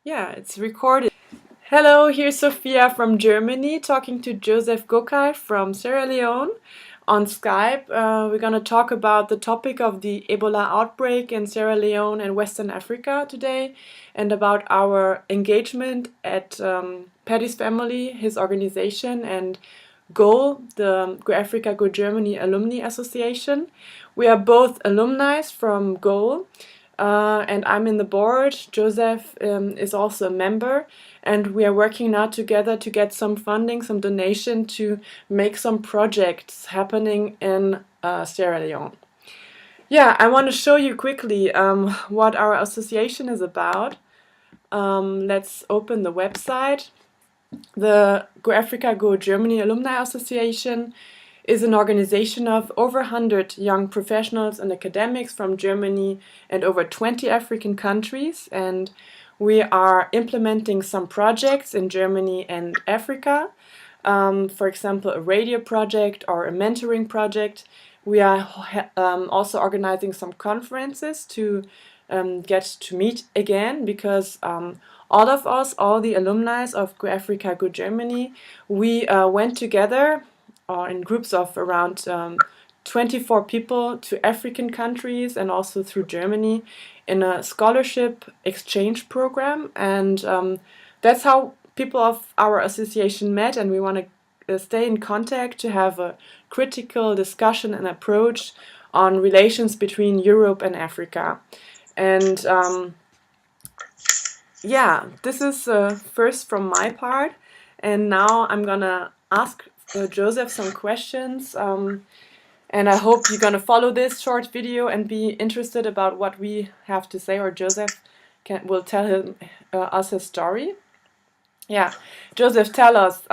Yeah, it's recorded. Hello, here's Sophia from Germany talking to Joseph Goakai from Sierra Leone on Skype. We're going to talk about the topic of the Ebola outbreak in Sierra Leone and Western Africa today and about our engagement at Paddy's family, his organization, and GOAL, the Go Africa, Go Germany Alumni Association. We are both alumni from GOAL. And I'm in the board. Joseph is also a member, and we are working now together to get some funding, some donation to make some projects happening in Sierra Leone. Yeah, I want to show you quickly what our association is about. Let's open the website. The Go Africa, Go Germany Alumni Association is an organization of over 100 young professionals and academics from Germany and over 20 African countries. And we are implementing some projects in Germany and Africa. For example, a radio project or a mentoring project. We are also organizing some conferences to get to meet again because all of us, all the alumni of Go Africa, Go Germany, we went together in groups of around 24 people to African countries and also through Germany in a scholarship exchange program. And that's how people of our association met, and we want to stay in contact to have a critical discussion and approach on relations between Europe and Africa. And yeah, this is first from my part, and now I'm gonna ask Joseph some questions, and I hope you're gonna follow this short video and be interested about what we have to say, or Joseph will tell us his story. Yeah, Joseph, tell us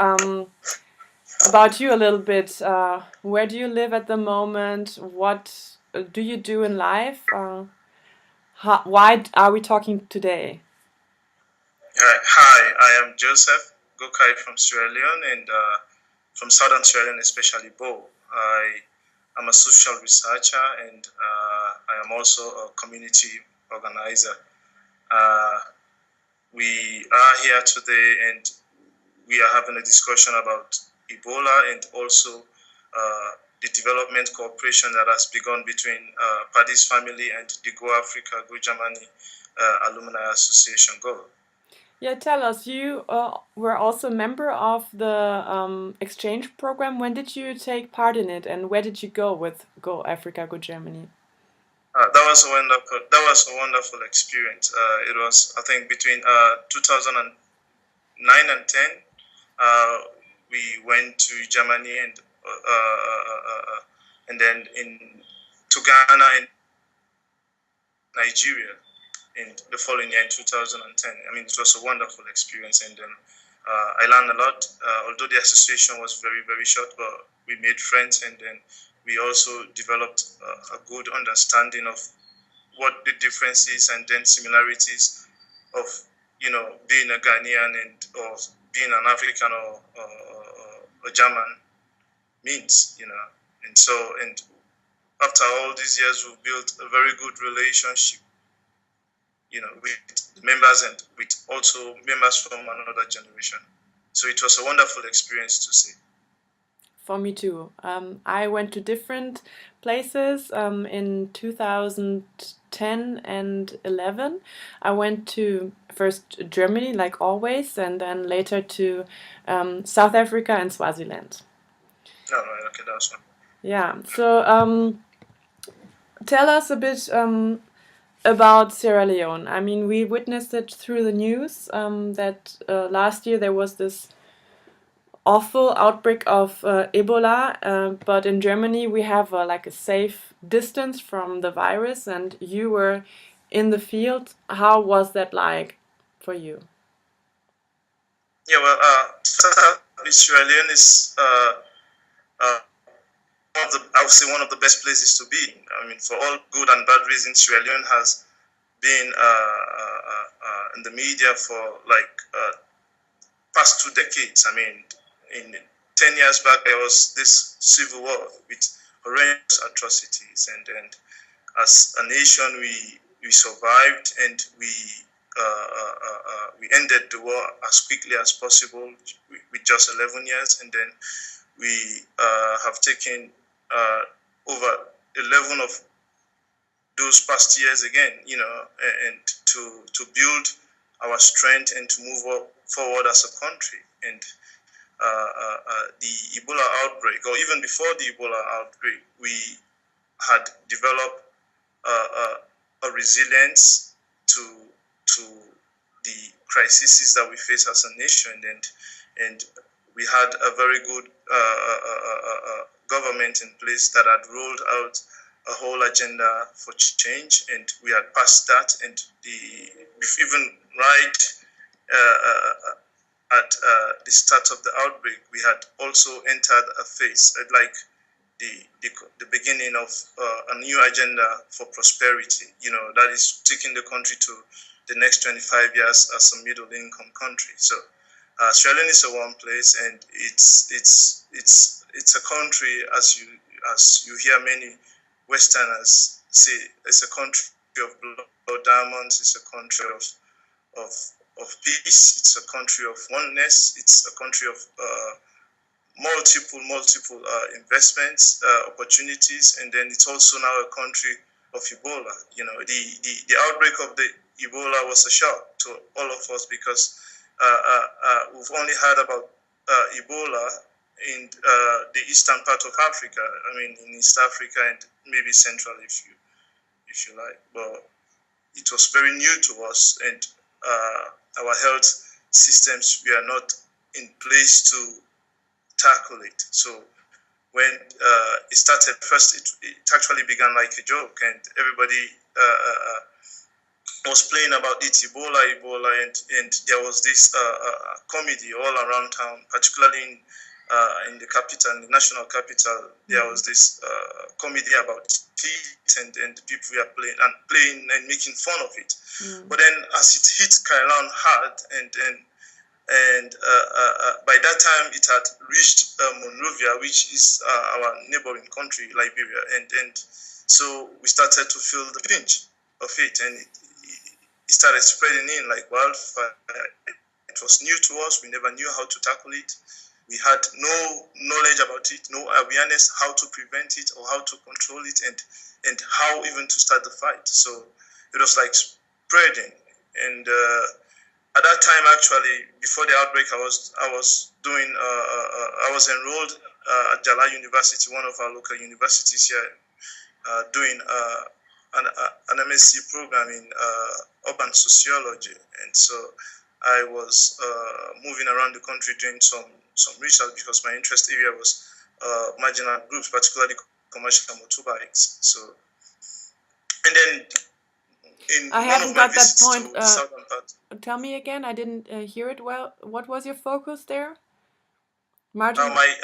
about you a little bit. Where do you live at the moment? What do you do in life? Why are we talking today? Hi, I am Joseph Goakai from Sierra Leone and from Southern Sierra Leone, especially Bo. I am a social researcher and I am also a community organizer. We are here today and we are having a discussion about Ebola and also the development cooperation that has begun between Paddy's family and the Go Africa, Go Germany Alumni Association, GO. Yeah, tell us. You were also a member of the exchange program. When did you take part in it, and where did you go with Go Africa, Go Germany? That was a wonderful. That was a wonderful experience. It was, I think, between 2009 and 10. We went to Germany and then to Ghana and Nigeria in the following year in 2010. I mean, it was a wonderful experience, and then I learned a lot. Although the association was very, very short, but we made friends, and then we also developed a good understanding of what the differences and then similarities of being a Ghanaian and or being an African or a German means, and so and after all these years we've built a very good relationship, with members and with also members from another generation. So it was a wonderful experience to see. For me too. I went to different places in 2010 and 11. I went to first Germany, like always, and then later to South Africa and Swaziland. No, right, okay, that's one. Yeah, so tell us a bit about Sierra Leone. I mean, we witnessed it through the news that last year there was this awful outbreak of Ebola, but in Germany we have like a safe distance from the virus, and you were in the field. How was that like for you? Yeah, well, Sierra Leone is I would say one of the best places to be. I mean, for all good and bad reasons, Sierra Leone has been in the media for like past 2 decades. I mean, in 10 years back, there was this civil war with horrendous atrocities, and as a nation, we survived and we we ended the war as quickly as possible with just 11 years, and then we have taken over 11 of those past years again, and to build our strength and to move forward as a country. And the Ebola outbreak, or even before the Ebola outbreak, we had developed a resilience to the crises that we face as a nation, and we had a very good government in place that had rolled out a whole agenda for change, and we had passed that. And even right at the start of the outbreak, we had also entered a phase like the beginning of a new agenda for prosperity. That is taking the country to the next 25 years as a middle-income country. So Sierra Leone is a one place, and it's a country, as you hear many Westerners say, it's a country of blood diamonds. It's a country of peace. It's a country of oneness. It's a country of multiple investments, opportunities, and then it's also now a country of Ebola. The outbreak of the Ebola was a shock to all of us, because we've only heard about Ebola in the eastern part of Africa. I mean, in East Africa and maybe Central, if you like. But it was very new to us, and our health systems were not in place to tackle it. So when it started, first it actually began like a joke, and everybody was playing about it, Ebola, and there was this comedy all around town, particularly in the capital, in the national capital. There was this comedy about it, and people were playing and making fun of it. But then as it hit Kailan hard, and by that time it had reached Monrovia, which is our neighboring country, Liberia, and so we started to feel the pinch of it, and it started spreading in like wildfire. It was new to us. We never knew how to tackle it. We had no knowledge about it, no awareness how to prevent it or how to control it, and how even to start the fight. So it was like spreading. And at that time, actually, before the outbreak, I was enrolled at Jala University, one of our local universities here, doing an MSc program in urban sociology. And so I was moving around the country doing some research, because my interest area was marginal groups, particularly commercial motorbikes. So, and then I haven't got that point. Tell me again. I didn't hear it well. What was your focus there? Marginal. My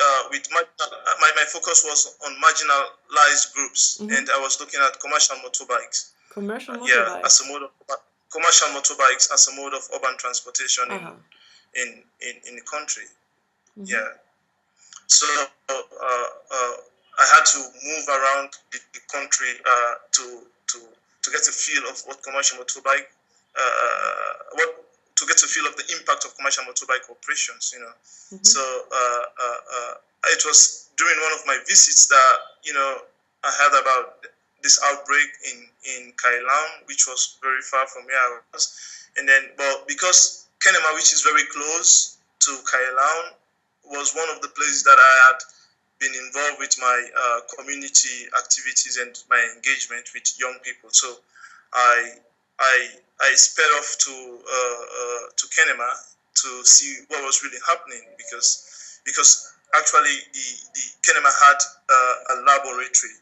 focus was on marginalized groups, and I was looking at commercial motorbikes. Commercial motorbikes. Yeah, as a mode of commercial motorbikes as a mode of urban transportation in the country. Yeah. So I had to move around the country to get a feel of what commercial motorbike, to get a feel of the impact of commercial motorbike operations. So it was during one of my visits that I heard about this outbreak in Kailan, which was very far from where I was, and then because Kenema, which is very close to Kailan, was one of the places that I had been involved with my community activities and my engagement with young people. So I sped off to Kenema to see what was really happening, because actually the Kenema had a laboratory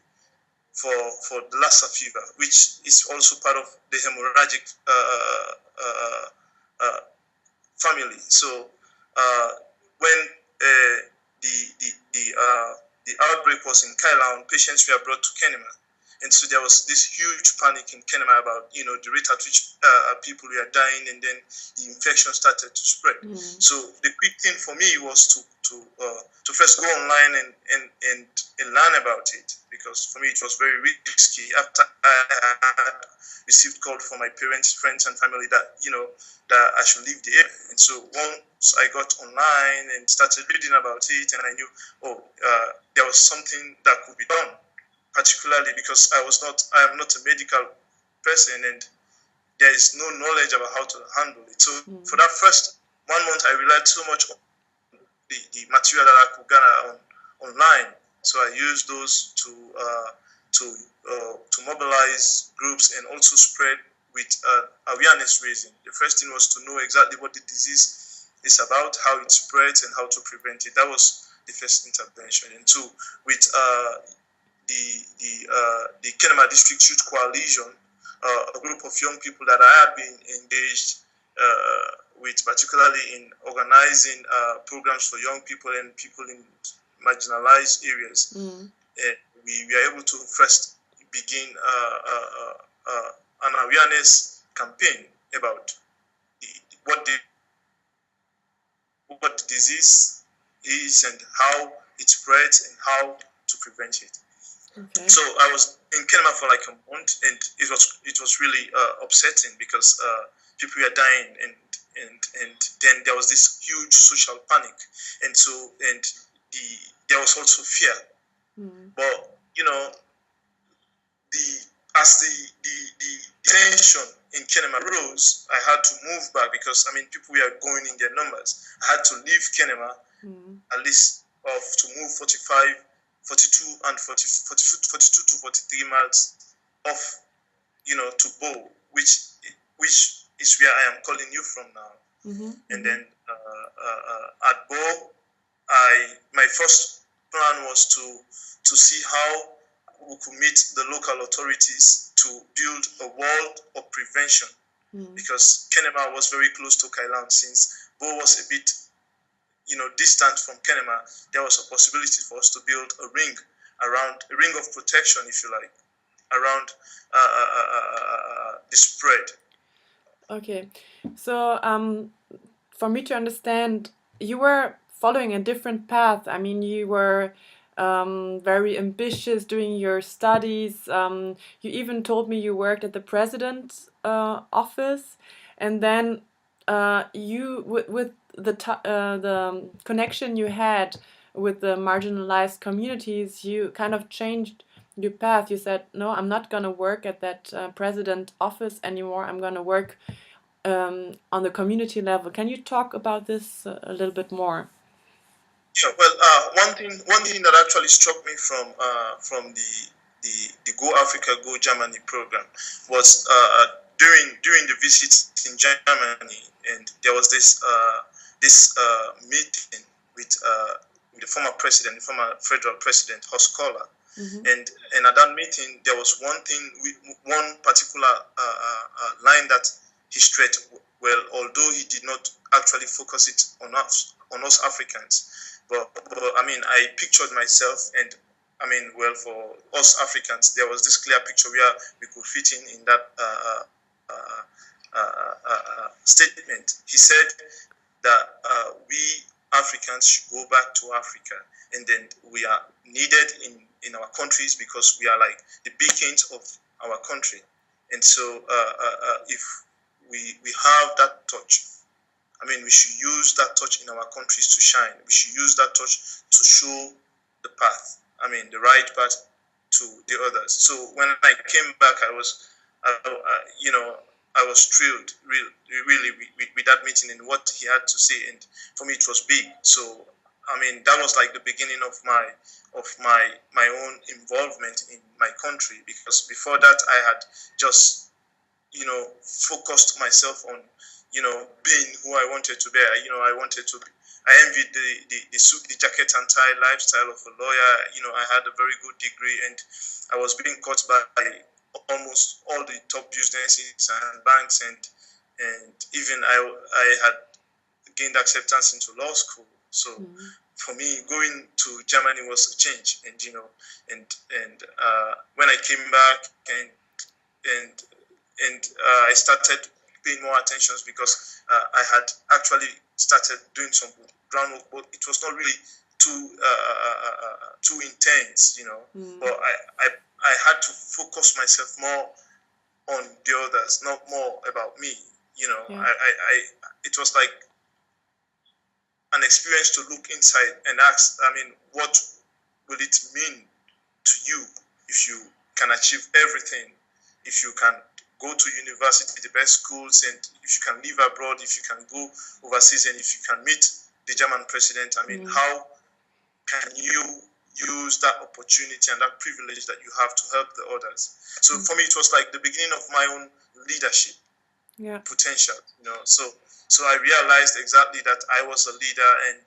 for the Lassa fever, which is also part of the hemorrhagic family. So when the outbreak was in Kailan, patients were brought to Kenema, And so there was this huge panic in Kenema about, the rate at which people were dying, and then the infection started to spread. So the quick thing for me was to first go online and learn about it, because for me it was very risky. After I had received call from my parents, friends, and family that that I should leave the area, and so once I got online and started reading about it, and I knew there was something that could be done, particularly because I am not a medical person, and there is no knowledge about how to handle it. So for that first 1 month, I relied so much on the material that I could gather online. So I used those to mobilize groups and also spread with awareness raising. The first thing was to know exactly what the disease is about, how it spreads, and how to prevent it. That was the first intervention. And two, with the Kenema District Youth Coalition, a group of young people that I had been engaged with, particularly in organizing programs for young people and people in marginalized areas. We were able to first begin an awareness campaign about what the disease is and how it spreads and how to prevent it. Okay. So I was in Kenema for like a month, and it was really upsetting because people were dying, and then there was this huge social panic, and there was also fear. But as the tension in Kenema rose, I had to move back because people were going in their numbers. I had to leave Kenema at least to move 42 to 43 miles off, to Bo, which is where I am calling you from now. And then at Bo, my first plan was to see how we could meet the local authorities to build a wall of prevention, because Kenema was very close to Kailan. Since Bo was a bit distant from Kenema, there was a possibility for us to build a ring of protection, if you like, around the spread. Okay, so for me to understand, you were following a different path. You were very ambitious doing your studies. You even told me you worked at the president's office, and then you with the connection you had with the marginalized communities, you kind of changed your path. You said, no, I'm not going to work at that president office anymore. I'm going to work on the community level. Can you talk about this a little bit more? Sure. Well, one thing that actually struck me from the Go Africa, Go Germany program was during the visits in Germany, and there was this meeting with the former federal president, Horst Kohler. And at that meeting, there was one particular line that he stressed well, although he did not actually focus it on us Africans. But I pictured myself, and for us Africans, there was this clear picture where we could fit in that statement. He said that we Africans should go back to Africa, and then we are needed in our countries because we are like the beacons of our country. And so if we have that touch, we should use that touch in our countries to shine. We should use that touch to show the path, the right path to the others. So when I came back, I was thrilled, really, with that meeting and what he had to say. And for me, it was big. So, that was like the beginning of my own involvement in my country, because before that, I had just, focused myself on, being who I wanted to be. I envied the suit, the jacket and tie lifestyle of a lawyer. I had a very good degree, and I was being caught by almost all the top businesses and banks, and even I had gained acceptance into law school. So for me, going to Germany was a change, and when I came back and I started paying more attention because I had actually started doing some groundwork, but it was not really too intense, But I had to focus myself more on the others, not more about me, Yeah. It was like an experience to look inside and ask, what will it mean to you if you can achieve everything, if you can go to university, the best schools, and if you can live abroad, if you can go overseas, and if you can meet the German president? How can you use that opportunity and that privilege that you have to help the others? So for me, it was like the beginning of my own leadership potential, So I realized exactly that I was a leader and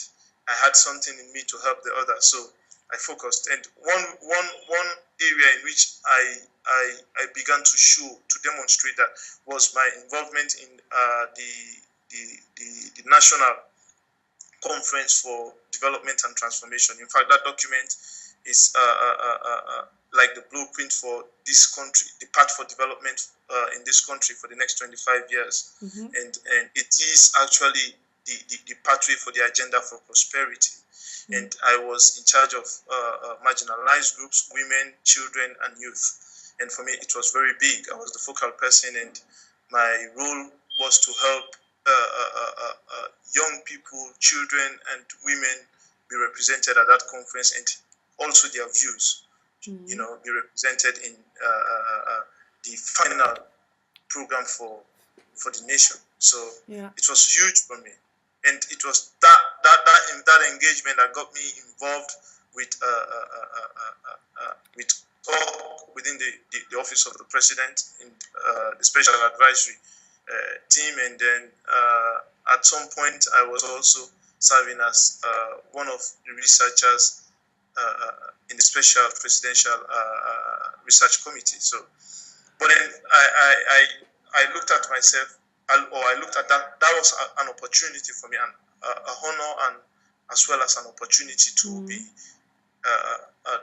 I had something in me to help the others. So I focused, and one area in which I began to demonstrate that was my involvement in the national conference for development and transformation. In fact, that document is like the blueprint for this country, the path for development in this country for the next 25 years. And it is actually the pathway for the agenda for prosperity. And I was in charge of marginalized groups, women, children, and youth. And for me, it was very big. I was the focal person, and my role was to help young people, children, and women be represented at that conference, and also their views, be represented in the final program for the nation. So it was huge for me, and it was that engagement that got me involved with within the office of the president in the special advisory team, and then at some point I was also serving as one of the researchers in the special presidential research committee. So, but then I looked at myself, or I looked at that. That was an opportunity for me, and a honor, and as well as an opportunity to be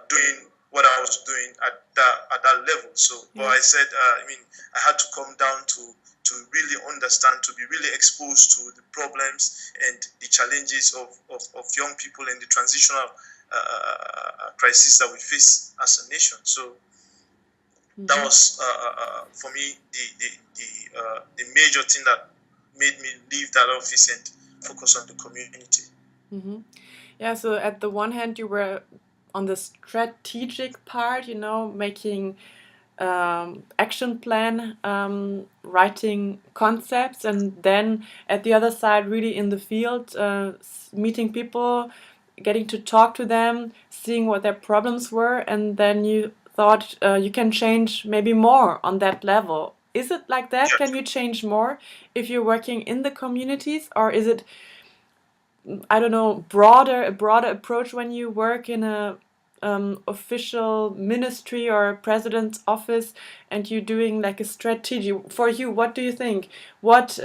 doing what I was doing at that level. So, but I said, I had to come down to really understand, to be really exposed to the problems and the challenges of young people and the transitional crisis that we face as a nation. So that was for me the major thing that made me leave that office and focus on the community. Yeah, so at the one hand you were on the strategic part, making action plan, writing concepts, and then at the other side really in the field, meeting people, getting to talk to them, seeing what their problems were, and then you thought you can change maybe more on that level. Is it like that? Yes. Can you change more if you're working in the communities, or is it, I don't know, a broader approach when you work in a official ministry or president's office and you're doing like a strategy? For you, what do you think? What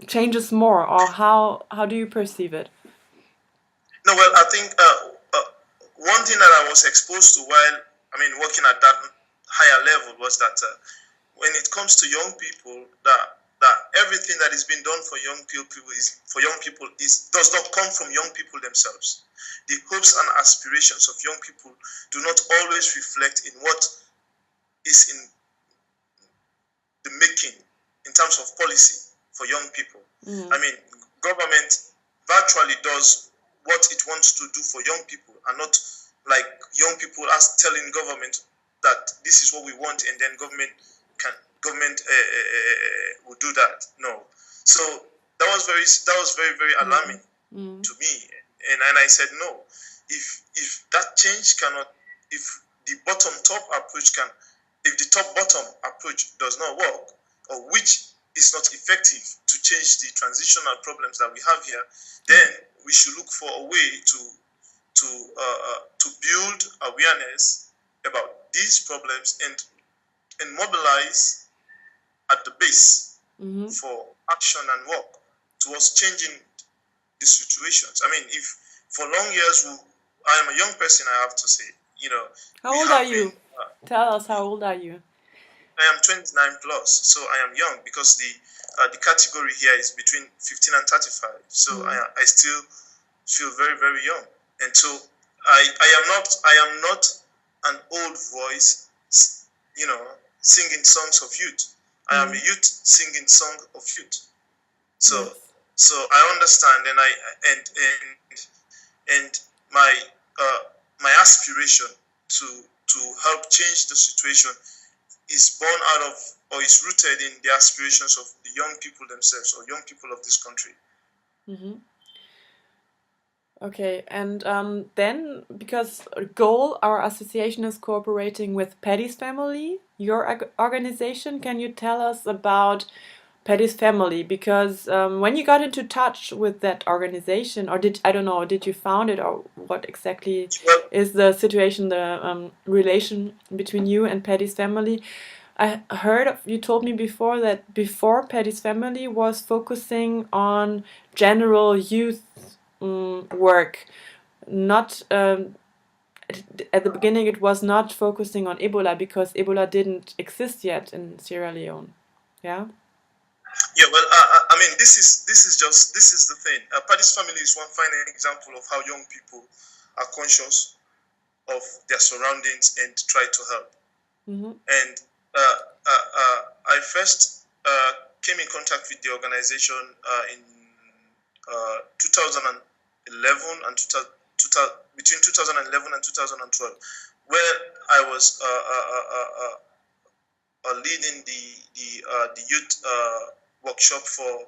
changes more, or how do you perceive it? No, well, I think one thing that I was exposed to while working at that higher level was that when it comes to young people, that everything that is being done for young people does not come from young people themselves. The hopes and aspirations of young people do not always reflect in what is in the making in terms of policy for young people. Government virtually does what it wants to do for young people, and not like young people as telling government that this is what we want, and then government will do that. No. So that was very alarming to me, and I said no. If that change cannot, if the top bottom approach does not work, or which is not effective to change the transitional problems that we have here, then we should look for a way to build awareness about these problems and mobilize at the base for action and work towards changing the situations. If for long years, I am a young person, I have to say. How We old are have been. you? Tell us, how old are you? I am 29 plus, so I am young because the category here is between 15 and 35. So I still feel very, very young, and so I am not an old voice, singing songs of youth. I am a youth singing song of youth. So Yes. so I understand, and my aspiration to help change the situation is born out of, or is rooted in, the aspirations of the young people themselves, or young people of this country. Okay, and then, because Goal, our association, is cooperating with Paddy's Family, your organization, can you tell us about Paddy's Family? Because when you got into touch with that organization, or I don't know, did you found it, or what exactly Well, is the situation, the relation between you and Paddy's Family? I heard you told me before that before Paddy's Family was focusing on general youth work, not at the beginning it was not focusing on Ebola because Ebola didn't exist yet in Sierra Leone. Yeah. yeah. Well, I mean, this is the thing. Paddy's Family is one fine example of how young people are conscious of their surroundings and try to help. And I first came in contact with the organization in 2011 and between 2011 and 2012, where I was leading the youth workshop for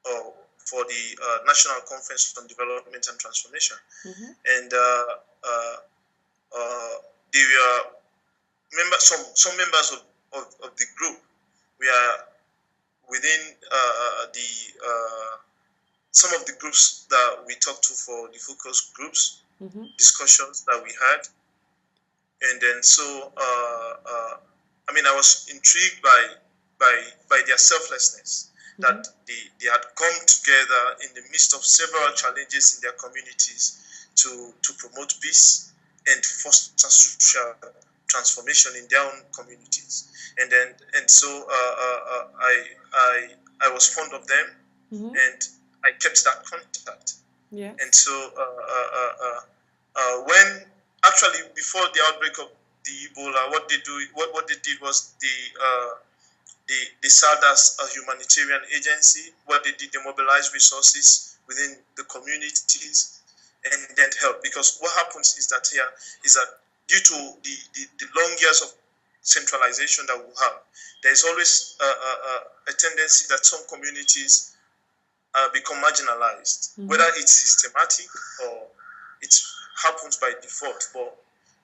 the National Conference on Development and Transformation, and they were some members of the group. We are within some of the groups that we talked to for the focus groups, discussions that we had, and then so I mean, I was intrigued by their selflessness, that they had come together in the midst of several challenges in their communities to promote peace and foster social transformation in their own communities. And so I was fond of them, and I kept that contact. Yes. And so when actually before the outbreak of the Ebola, what they did was they served as a humanitarian agency. What they did, they mobilized resources within the communities and then help. Because what happens is that due to the long years of centralization that we have, there is always a tendency that some communities become marginalized, whether it's systematic or it happens by default.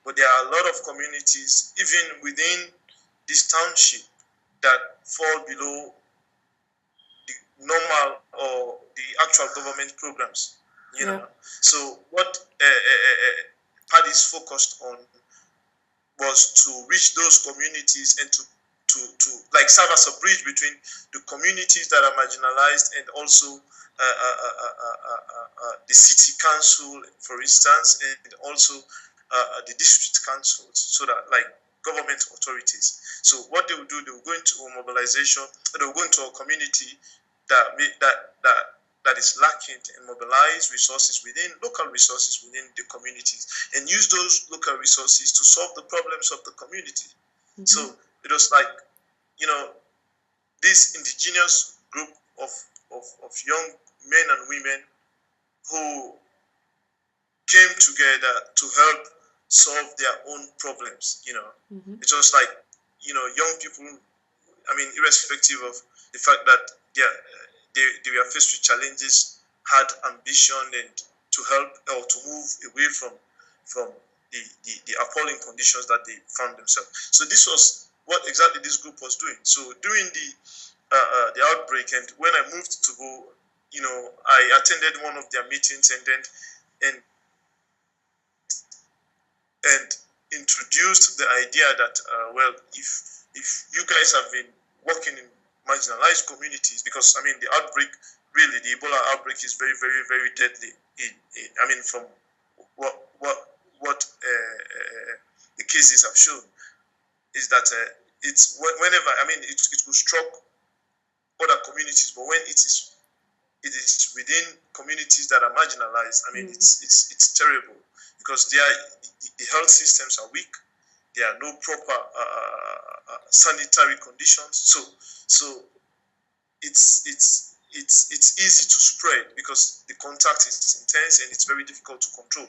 But there are a lot of communities, even within this township, that fall below the normal or the actual government programs. So what Paddy's focused on was to reach those communities and to like serve as a bridge between the communities that are marginalized and also the city council, for instance, and also the district councils, so that like government authorities. So what they will do, they will go into a mobilization, they will go into a community that is lacking, and mobilize local resources within the communities, and use those local resources to solve the problems of the community. So it was like, this indigenous group of young men and women who came together to help solve their own problems. It was like, young people, I mean, irrespective of the fact that they were faced with challenges, had ambition and to help or to move away from the appalling conditions that they found themselves. So this was what exactly this group was doing. So during the outbreak, and when I moved to go, I attended one of their meetings and introduced the idea that well, if you guys have been working in marginalized communities, because I mean the outbreak really the Ebola outbreak is very, very, very deadly. I mean, from what the cases have shown is that it's whenever, I mean, it will struck other communities, but when it is within communities that are marginalized, I mean, it's terrible because the health systems are weak. There are no proper sanitary conditions, so it's easy to spread because the contact is intense and it's very difficult to control.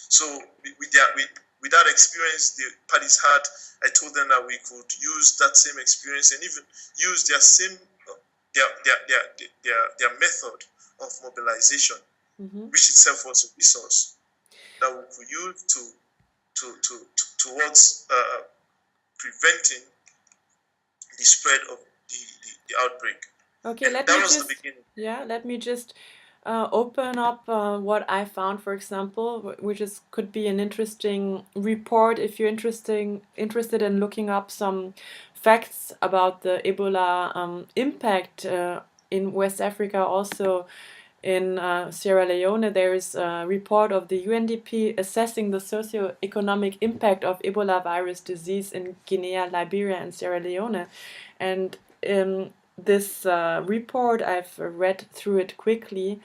So with that experience the parties had, I told them that we could use that same experience and even use their same their method of mobilization, which itself was a resource that we could use towards preventing the spread of the outbreak. Okay, let me just open up what I found, for example, which could be an interesting report if you're interested in looking up some facts about the Ebola impact in West Africa, also in Sierra Leone. There is a report of the UNDP assessing the socio-economic impact of Ebola virus disease in Guinea, Liberia, and Sierra Leone. And this report, I've read through it quickly,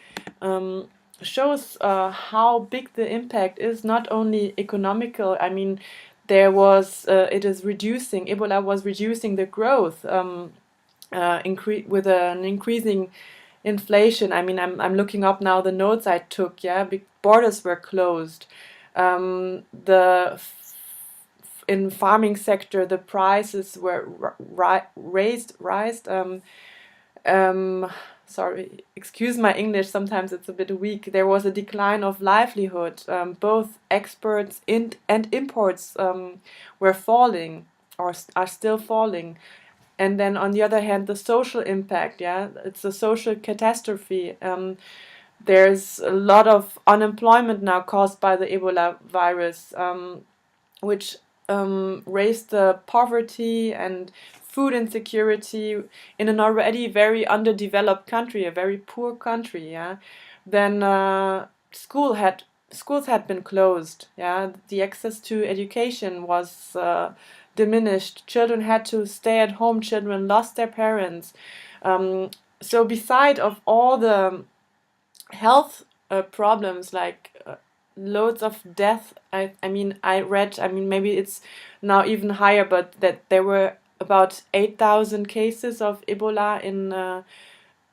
shows how big the impact is, not only economical. I mean, Ebola was reducing the growth with an increasing inflation. I mean, I'm looking up now the notes I took. Yeah, borders were closed. In farming sector, the prices were raised. Sorry, excuse my English. Sometimes it's a bit weak. There was a decline of livelihood. Both exports and imports were falling or are still falling. And then on the other hand, the social impact, yeah, it's a social catastrophe. There's a lot of unemployment now caused by the Ebola virus, which raised the poverty and food insecurity in an already very underdeveloped country, a very poor country. Yeah, then schools had been closed. Yeah, the access to education was diminished. Children had to stay at home. Children lost their parents. So beside of all the health problems like loads of death, I read, maybe it's now even higher, but that there were about 8,000 cases of Ebola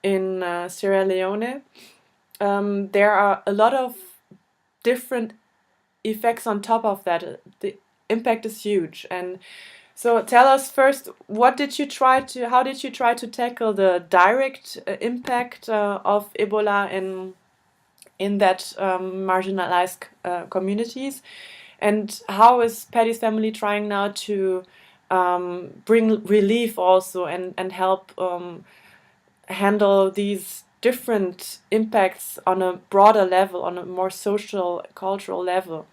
in Sierra Leone. There are a lot of different effects on top of that. The impact is huge. And so tell us first, how did you try to tackle the direct impact of Ebola in that marginalized communities, and how is Patty's family trying now to bring relief also and help handle these different impacts on a broader level, on a more social, cultural level?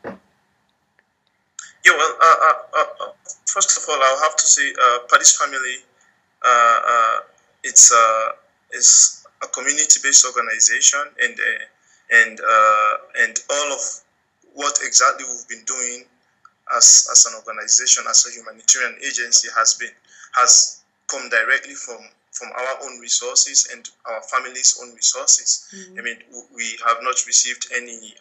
Yeah, well, first of all, I'll have to say, Paddy's family, it's a community-based organization, and all of what exactly we've been doing as an organization, as a humanitarian agency, has come directly from our own resources and our family's own resources. I mean, we have not received any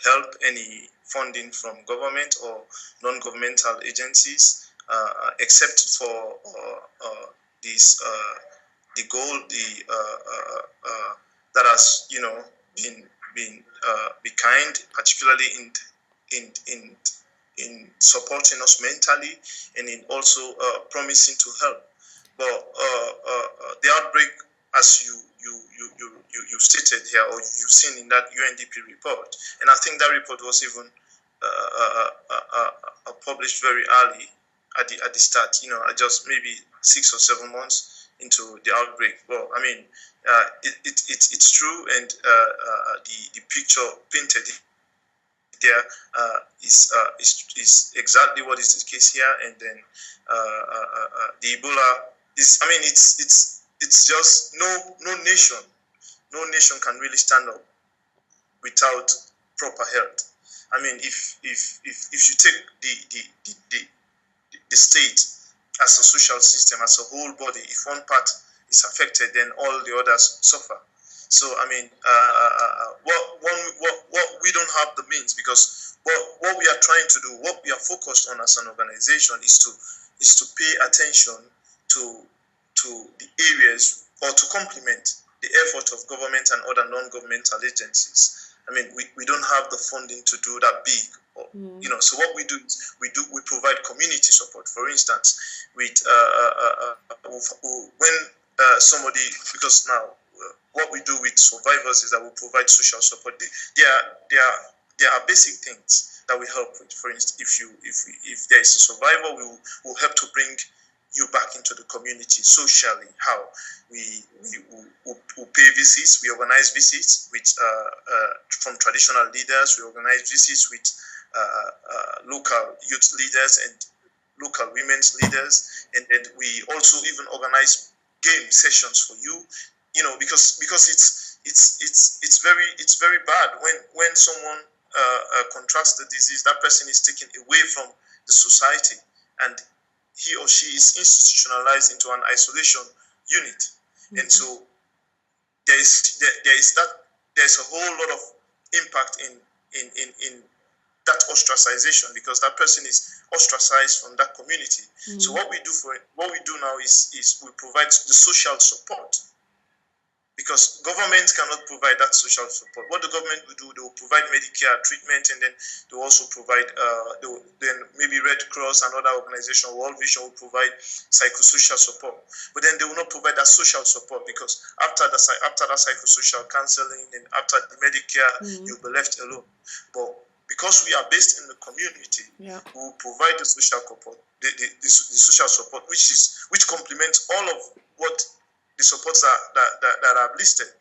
help, any funding from government or non-governmental agencies, except for the goal that has been kind, particularly in supporting us mentally and in also promising to help. But the outbreak, as you stated here, or you've seen in that UNDP report, and I think that report was even published very early at the start. Just maybe 6 or 7 months into the outbreak. Well, I mean, it's true, and the picture painted there is exactly what is the case here. And then the Ebola is, I mean, it's just no nation no nation can really stand up without proper health. I mean, if you take the state as a social system, as a whole body, if one part is affected, then all the others suffer. So, I mean, what we don't have the means, because what we are trying to do, what we are focused on as an organization is to pay attention to the areas, or to complement the effort of government and other non-governmental agencies. I mean, we don't have the funding to do that big, so what we do is we provide community support. For instance, with when somebody, because now what we do with survivors is that we provide social support. There are basic things that we help with. For instance, if there is a survivor, we will help to bring you back into the community socially. How we pay visits, we organize visits with from traditional leaders, we organize visits with local youth leaders and local women's leaders, and we also even organize game sessions for you, because it's very bad when someone contracts the disease. That person is taken away from the society, and he or she is institutionalized into an isolation unit. And so there's a whole lot of impact in that ostracization, because that person is ostracized from that community. So what we do now is we provide the social support, because government cannot provide that social support. What the government will do, they will provide Medicare treatment, and then they will also provide, then maybe Red Cross and other organizations, World Vision, will provide psychosocial support. But then they will not provide that social support, because after that psychosocial counseling and after the Medicare, you'll be left alone. But because we are based in the community, we will provide the social support, the social support, which complements all of what the supports that are listed,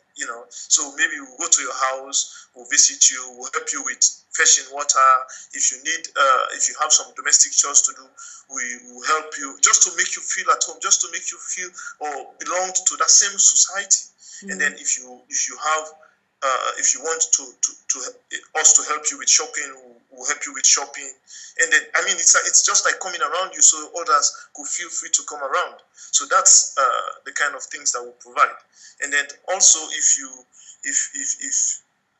So maybe we'll go to your house, we'll visit you, we'll help you with fetching water. If you need, if you have some domestic chores to do, we will help you, just to make you feel at home, just to make you feel or belong to that same society. And then if you have, if you want to us to help you with shopping, we'll help you with shopping. And then, I mean, it's just like coming around you, so others could feel free to come around. So that's the kind of things that we provide. And then also, if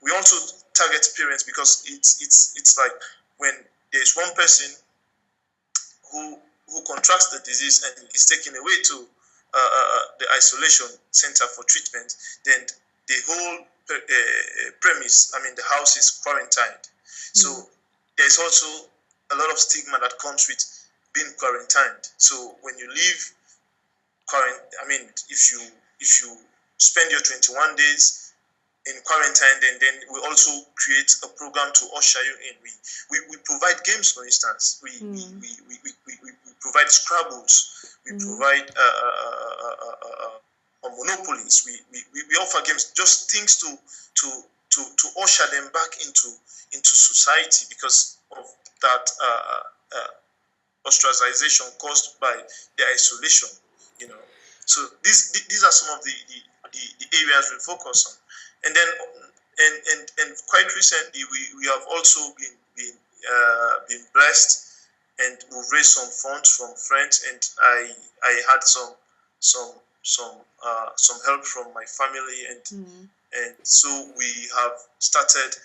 we also target parents, because it's like when there's one person who contracts the disease and is taken away to the isolation center for treatment, then the whole premise, I mean, the house is quarantined. So there's also a lot of stigma that comes with being quarantined. So when you leave quarantine, I mean, if you spend your 21 days in quarantine, then we also create a program to usher you in. We provide games, for instance. We provide Scrabbles. We provide monopolies. We offer games, just things to usher them back into society, because of that ostracization caused by the isolation. So these are some of the areas we focus on. And then and quite recently we have also been blessed, and we've raised some funds from friends, and I had some help from my family, and so we have started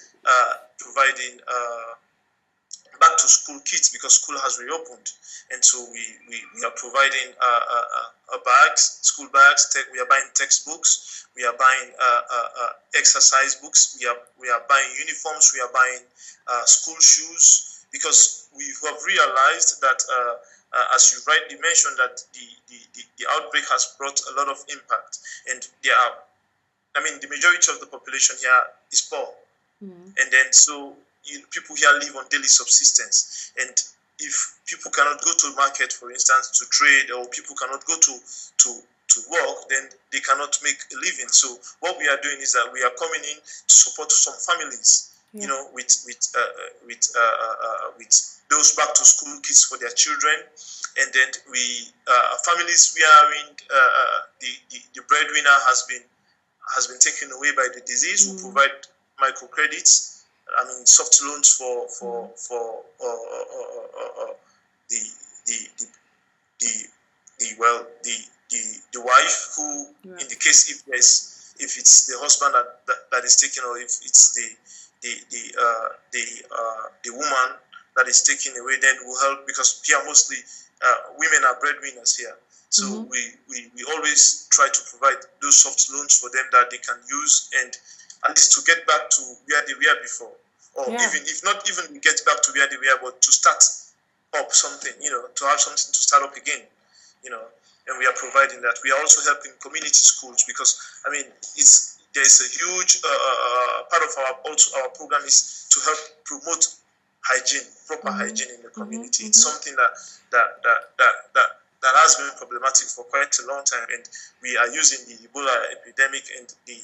providing back to school kits, because school has reopened, and so we are providing bags, school bags. We are buying textbooks. We are buying exercise books. We are buying uniforms. We are buying school shoes, because we have realized that, as you rightly mentioned, that the outbreak has brought a lot of impact, and the majority of the population here is poor, and then so people here live on daily subsistence, and if people cannot go to the market, for instance, to trade, or people cannot go to work, then they cannot make a living. So what we are doing is that we are coming in to support some families, with those back to school kits for their children, and then we families wearing the breadwinner has been has been taken away by the disease. We provide microcredits. I mean, soft loans for the the the the the wife who, in the case if it's the husband that is taken, or if it's the woman that is taken away, then will help, because here mostly women are breadwinners here. So we always try to provide those soft loans for them that they can use, and at least to get back to where they were before, or even if not even get back to where they were, but to start up something, to have something to start up again, and we are providing that. We are also helping community schools, because I mean there's a huge part of our program is to help promote hygiene, proper hygiene in the community. It's something that has been problematic for quite a long time, and we are using the Ebola epidemic and the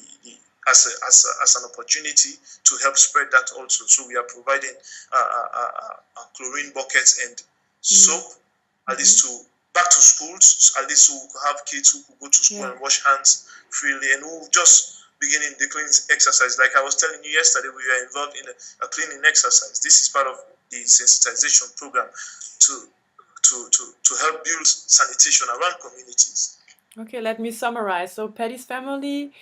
as an opportunity to help spread that also. So we are providing chlorine buckets and soap, at least to back to schools, at least to have kids who could go to school and wash hands freely, and who just beginning the cleaning exercise. Like I was telling you yesterday, we were involved in a cleaning exercise. This is part of the sensitization program to help build sanitation around communities. Okay, let me summarize. So Patty's family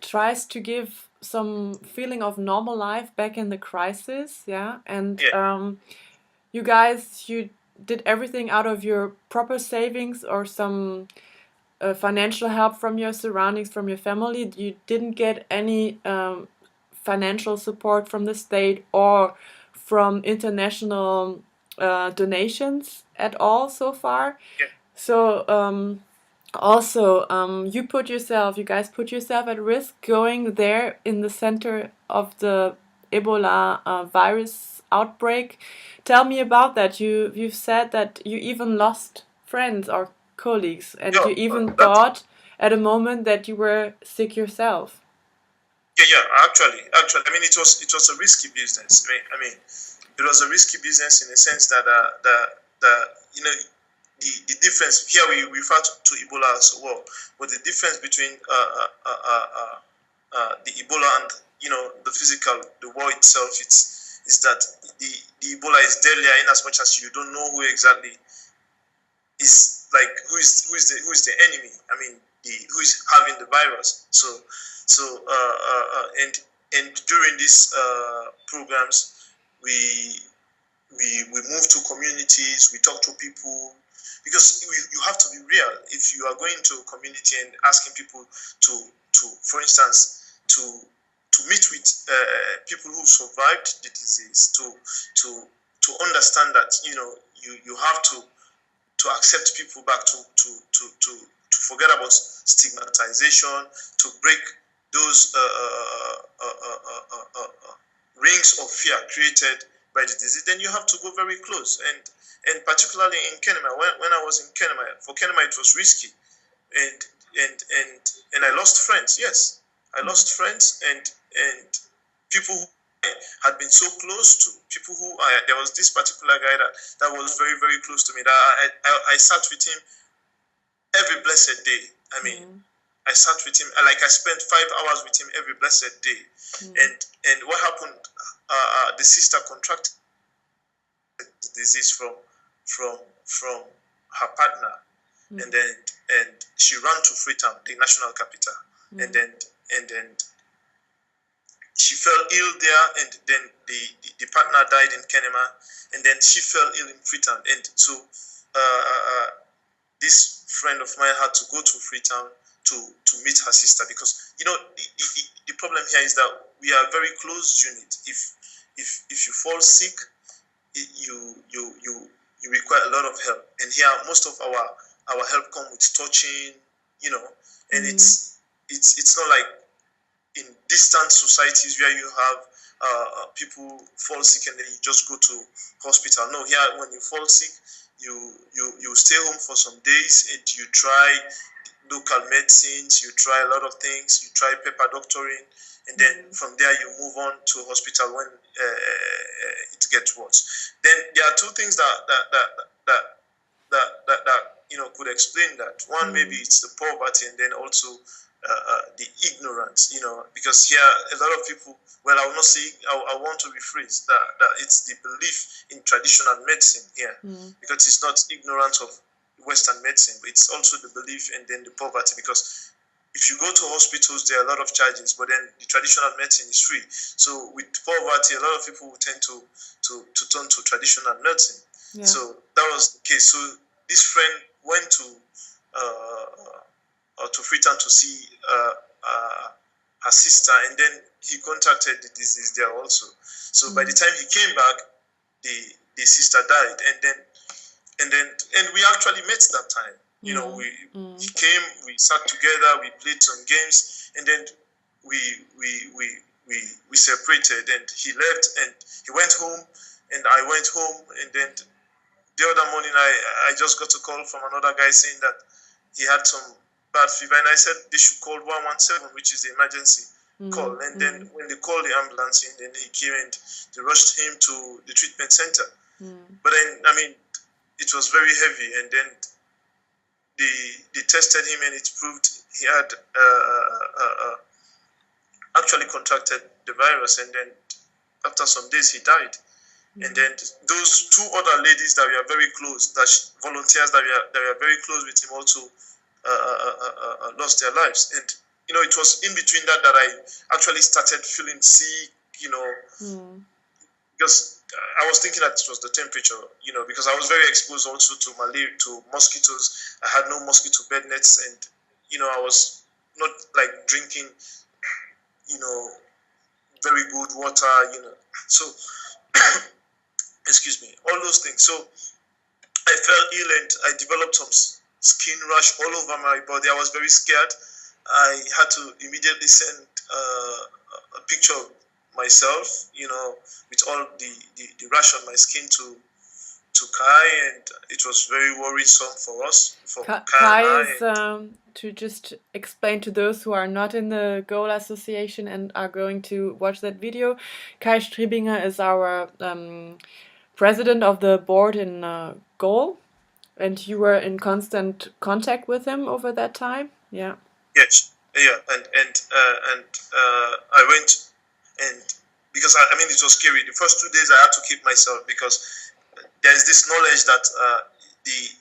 tries to give some feeling of normal life back in the crisis, and you guys, you did everything out of your proper savings or some financial help from your surroundings, from your family. You didn't get any financial support from the state or from international donations at all so far. So also, you guys put yourself at risk going there in the center of the Ebola virus outbreak. Tell me about that. You've said that you even lost friends or colleagues, and you even thought at a moment that you were sick yourself. Yeah. Actually, I mean, it was a risky business. I mean, it was a risky business in the sense that the difference here, we refer to Ebola as well, but the difference between the Ebola and the physical, the war itself, is that the Ebola is deadlier in as much as you don't know who exactly is, like, who is the enemy. I mean, who is having the virus. And during these programs, we move to communities, we talk to people, because you have to be real. If you are going to a community and asking people to for instance, to meet with people who survived the disease, to understand that you have to accept people back, to forget about stigmatization, to break those rings of fear created by the disease, then you have to go very close. And particularly in Kenema, when I was in Kenema, for Kenema it was risky, and I lost friends. Yes, I lost friends and people who I had been so close to. People who there was this particular guy that was very, very close to me. That I sat with him every blessed day. I mean, I sat with him, like I spent 5 hours with him every blessed day. And what happened? The sister contracted the disease from her partner, and she ran to Freetown, the national capital, and then she fell ill there, and then the partner died in Kenema, and then she fell ill in Freetown, and so this friend of mine had to go to Freetown to meet her sister, because the problem here is that we are a very close unit. If you fall sick, you require a lot of help, and here most of our help come with touching, and it's not like in distant societies where you have people fall sick and then you just go to hospital. No, here when you fall sick, you stay home for some days and you try local medicines, you try a lot of things, you try paper doctoring, and then from there you move on to hospital when it gets worse. Then there are two things that could explain that. One, maybe it's the poverty, and then also the ignorance, because here a lot of people, well, I will not say, I want to rephrase that it's the belief in traditional medicine here, because it's not ignorance of Western medicine, but it's also the belief and then the poverty, because if you go to hospitals, there are a lot of charges, but then the traditional medicine is free. So with poverty, a lot of people will tend to turn to traditional medicine. Yeah. So that was the case. So this friend went to Freetown to see her sister, and then he contacted the disease there also. So by the time he came back, the sister died, and we actually met that time. He came, we sat together, we played some games, and then we separated, and he left, and he went home, and I went home, and then the other morning I just got a call from another guy saying that he had some bad fever, and I said they should call 117, which is the emergency call. And then when they called the ambulance in, then he came and they rushed him to the treatment center. But then, I mean, it was very heavy, and then they tested him, and it proved he had actually contracted the virus, and then after some days he died. And then those two other ladies that were very close, volunteers that were very close with him, also lost their lives. And it was in between that I actually started feeling sick, because I was thinking that it was the temperature, because I was very exposed also to malaria, to mosquitoes. I had no mosquito bed nets, and I was not like drinking, very good water, so excuse me, all those things. So I fell ill, and I developed some skin rash all over my body. I was very scared. I had to immediately send a picture of myself, with all the rash on my skin to Kai, and it was very worrisome for us. For Kai is, to just explain to those who are not in the Goal Association and are going to watch that video, Kai Striebinger is our president of the board in Goal, and you were in constant contact with him over that time. Yeah. Yes. Yeah. And I went, and because I mean it was scary. The first 2 days I had to keep myself, because there is this knowledge that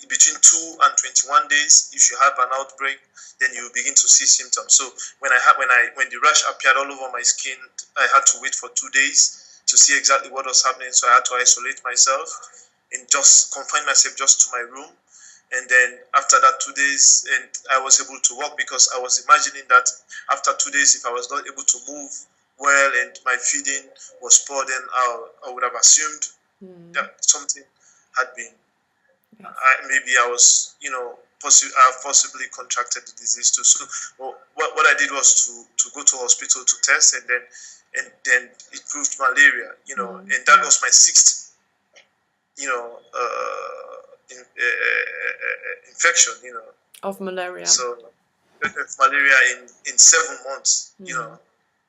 between 2 and 21 days, if you have an outbreak, then you begin to see symptoms. So when the rash appeared all over my skin, I had to wait for 2 days to see exactly what was happening. So I had to isolate myself and just confine myself just to my room. And then after that 2 days, and I was able to walk, because I was imagining that after 2 days, if I was not able to move well and my feeding was poor, then I would have assumed that something had been. Yes. Maybe I was, I possibly contracted the disease too. So what I did was to go to hospital to test, and then it proved malaria, and that was my 6th, infection, of malaria. So malaria in 7 months,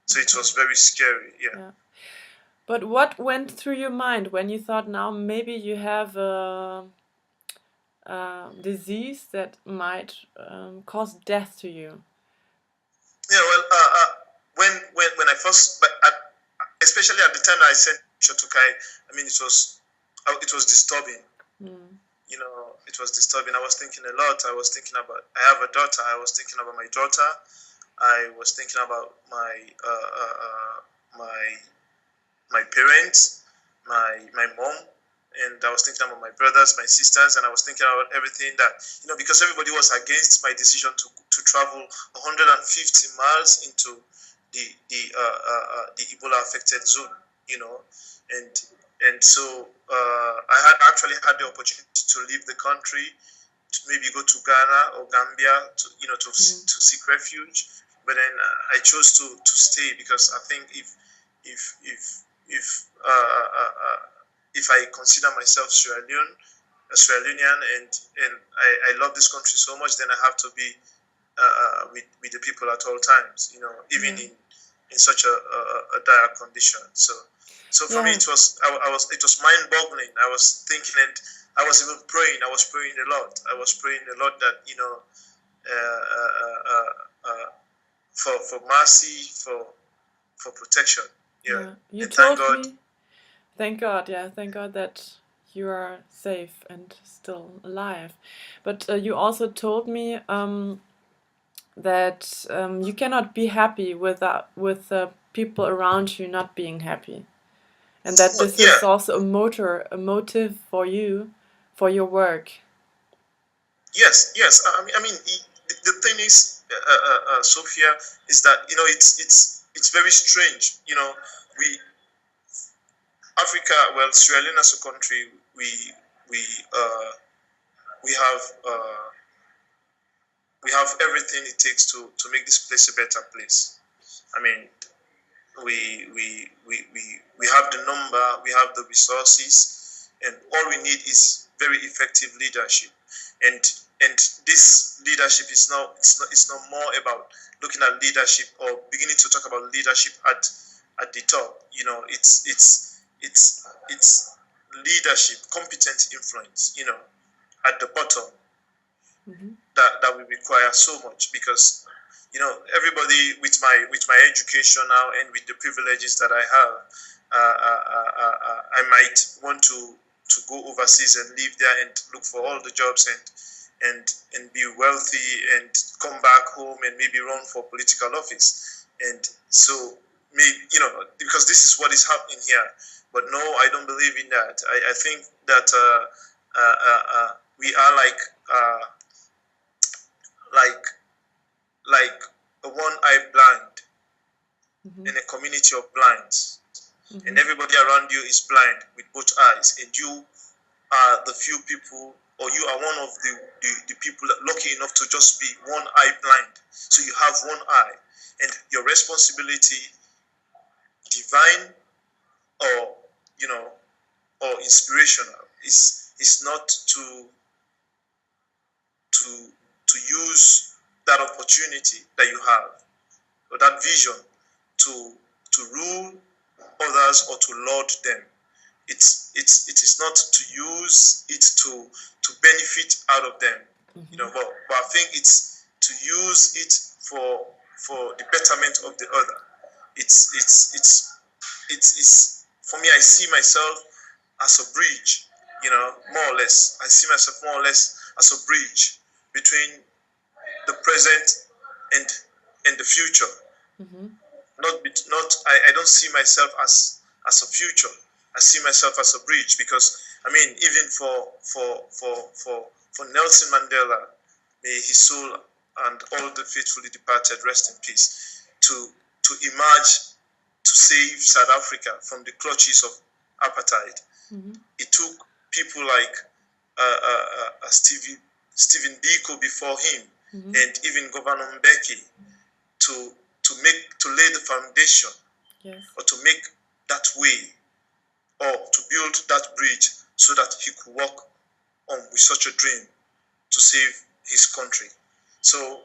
so it was very scary. Yeah. But what went through your mind when you thought, now maybe you have a disease that might cause death to you? Yeah, well, when I first, especially at the time that I sent to Kai, I mean, it was disturbing. It was disturbing. I was thinking a lot. I was thinking about, I have a daughter. I was thinking about my daughter. I was thinking about my parents, my mom, and I was thinking about my brothers, my sisters, and I was thinking about everything that, because everybody was against my decision to travel 150 miles into the Ebola affected zone, and so I had actually had the opportunity to leave the country, to maybe go to Ghana or Gambia to seek refuge, but then I chose to stay, because I think if I consider myself Sierra Leonean, and I love this country so much, then I have to be with the people at all times, even in such a dire condition. So for me, it was mind-boggling. I was thinking, and I was even praying. I was praying a lot. I was praying a lot that for mercy, for protection. Yeah. You And thank told God. me. Thank God. Yeah. Thank God that you are safe and still alive. But you also told me that you cannot be happy with people around you not being happy, and that Well, this yeah, is also a motive for you, for your work. yes. I mean, the thing is, Sophia, is that it's very strange. We Africa, well, Sierra Leone as a country, we uh, we have uh, we have everything it takes to make this place a better place. I mean, we have the number, we have the resources, and all we need is very effective leadership. And and this leadership is now it's not more about looking at leadership or beginning to talk about leadership at the top. It's leadership, competent influence. At the bottom, Mm-hmm. that we require so much, because everybody with my education now and with the privileges that I have, I might want to go overseas and live there and look for all the jobs and be wealthy and come back home and maybe run for political office. And so maybe because this is what is happening here. But no, I don't believe in that. I think that we are like like a one-eye blind Mm-hmm. in a community of blinds, Mm-hmm. and everybody around you is blind with both eyes, and you are the few people, or you are one of the people that lucky enough to just be one eye blind. So you have one eye, and your responsibility, divine or or inspirational, is not to to use that opportunity that you have, or that vision, to rule others or to lord them. It is not to use it to benefit out of them. Mm-hmm. But I think it's to use it for the betterment of the other. It's for me. I see myself as a bridge, more or less. I see myself more or less as a bridge between the present and the future. Mm-hmm. Not I don't see myself as a future. I see myself as a bridge, because I mean, even for Nelson Mandela, may his soul and all the faithfully departed rest in peace, to emerge to save South Africa from the clutches of apartheid. Mm-hmm. It took people like Stephen Biko before him, Mm-hmm. and even Governor Mbeki, to lay the foundation, Yes. or to make that way, or to build that bridge, so that he could walk on with such a dream to save his country. So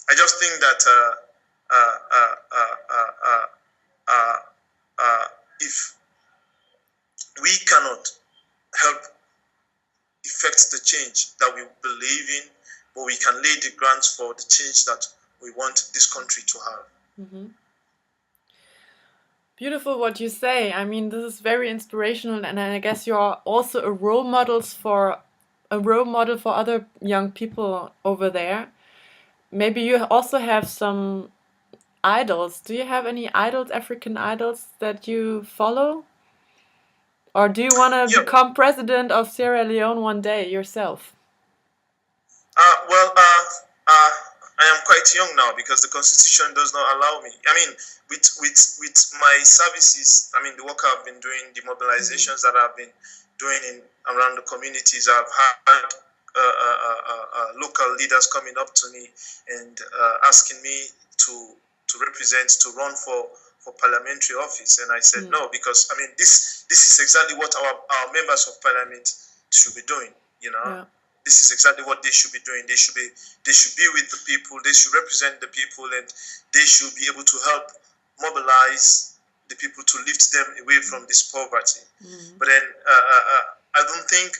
I just think that if we cannot help effect the change that we believe in, but we can lay the grounds for the change that we want this country to have. Mm-hmm. Beautiful what you say. I mean, this is very inspirational, and I guess you're also a role model for other young people over there. Maybe you also have some idols. Do you have any idols, African idols that you follow? Or do you want to Yeah. become president of Sierra Leone one day yourself? Well, I am quite young now, because the constitution does not allow me. I mean, with my services, I mean, the work I've been doing, the mobilizations that I've been doing around the communities, I've had local leaders coming up to me and asking me to represent, to run for parliamentary office, and I said no, because I mean, this is exactly what our members of parliament should be doing. Yeah. This is exactly what they should be doing. They should be with the people. They should represent the people, and they should be able to help mobilize the people to lift them away from this poverty. But then I don't think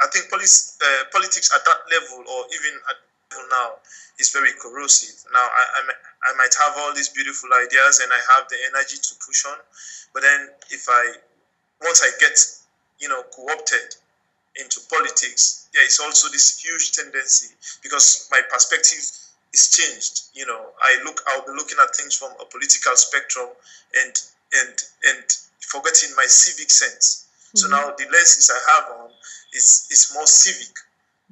I think politics at that level, or even at that level now, is very corrosive. Now I might have all these beautiful ideas and I have the energy to push on, but then if I once I get co-opted into politics, there is also this huge tendency, because my perspective is changed. I'll be looking at things from a political spectrum, and and and forgetting my civic sense. So now the lenses I have on is more civic,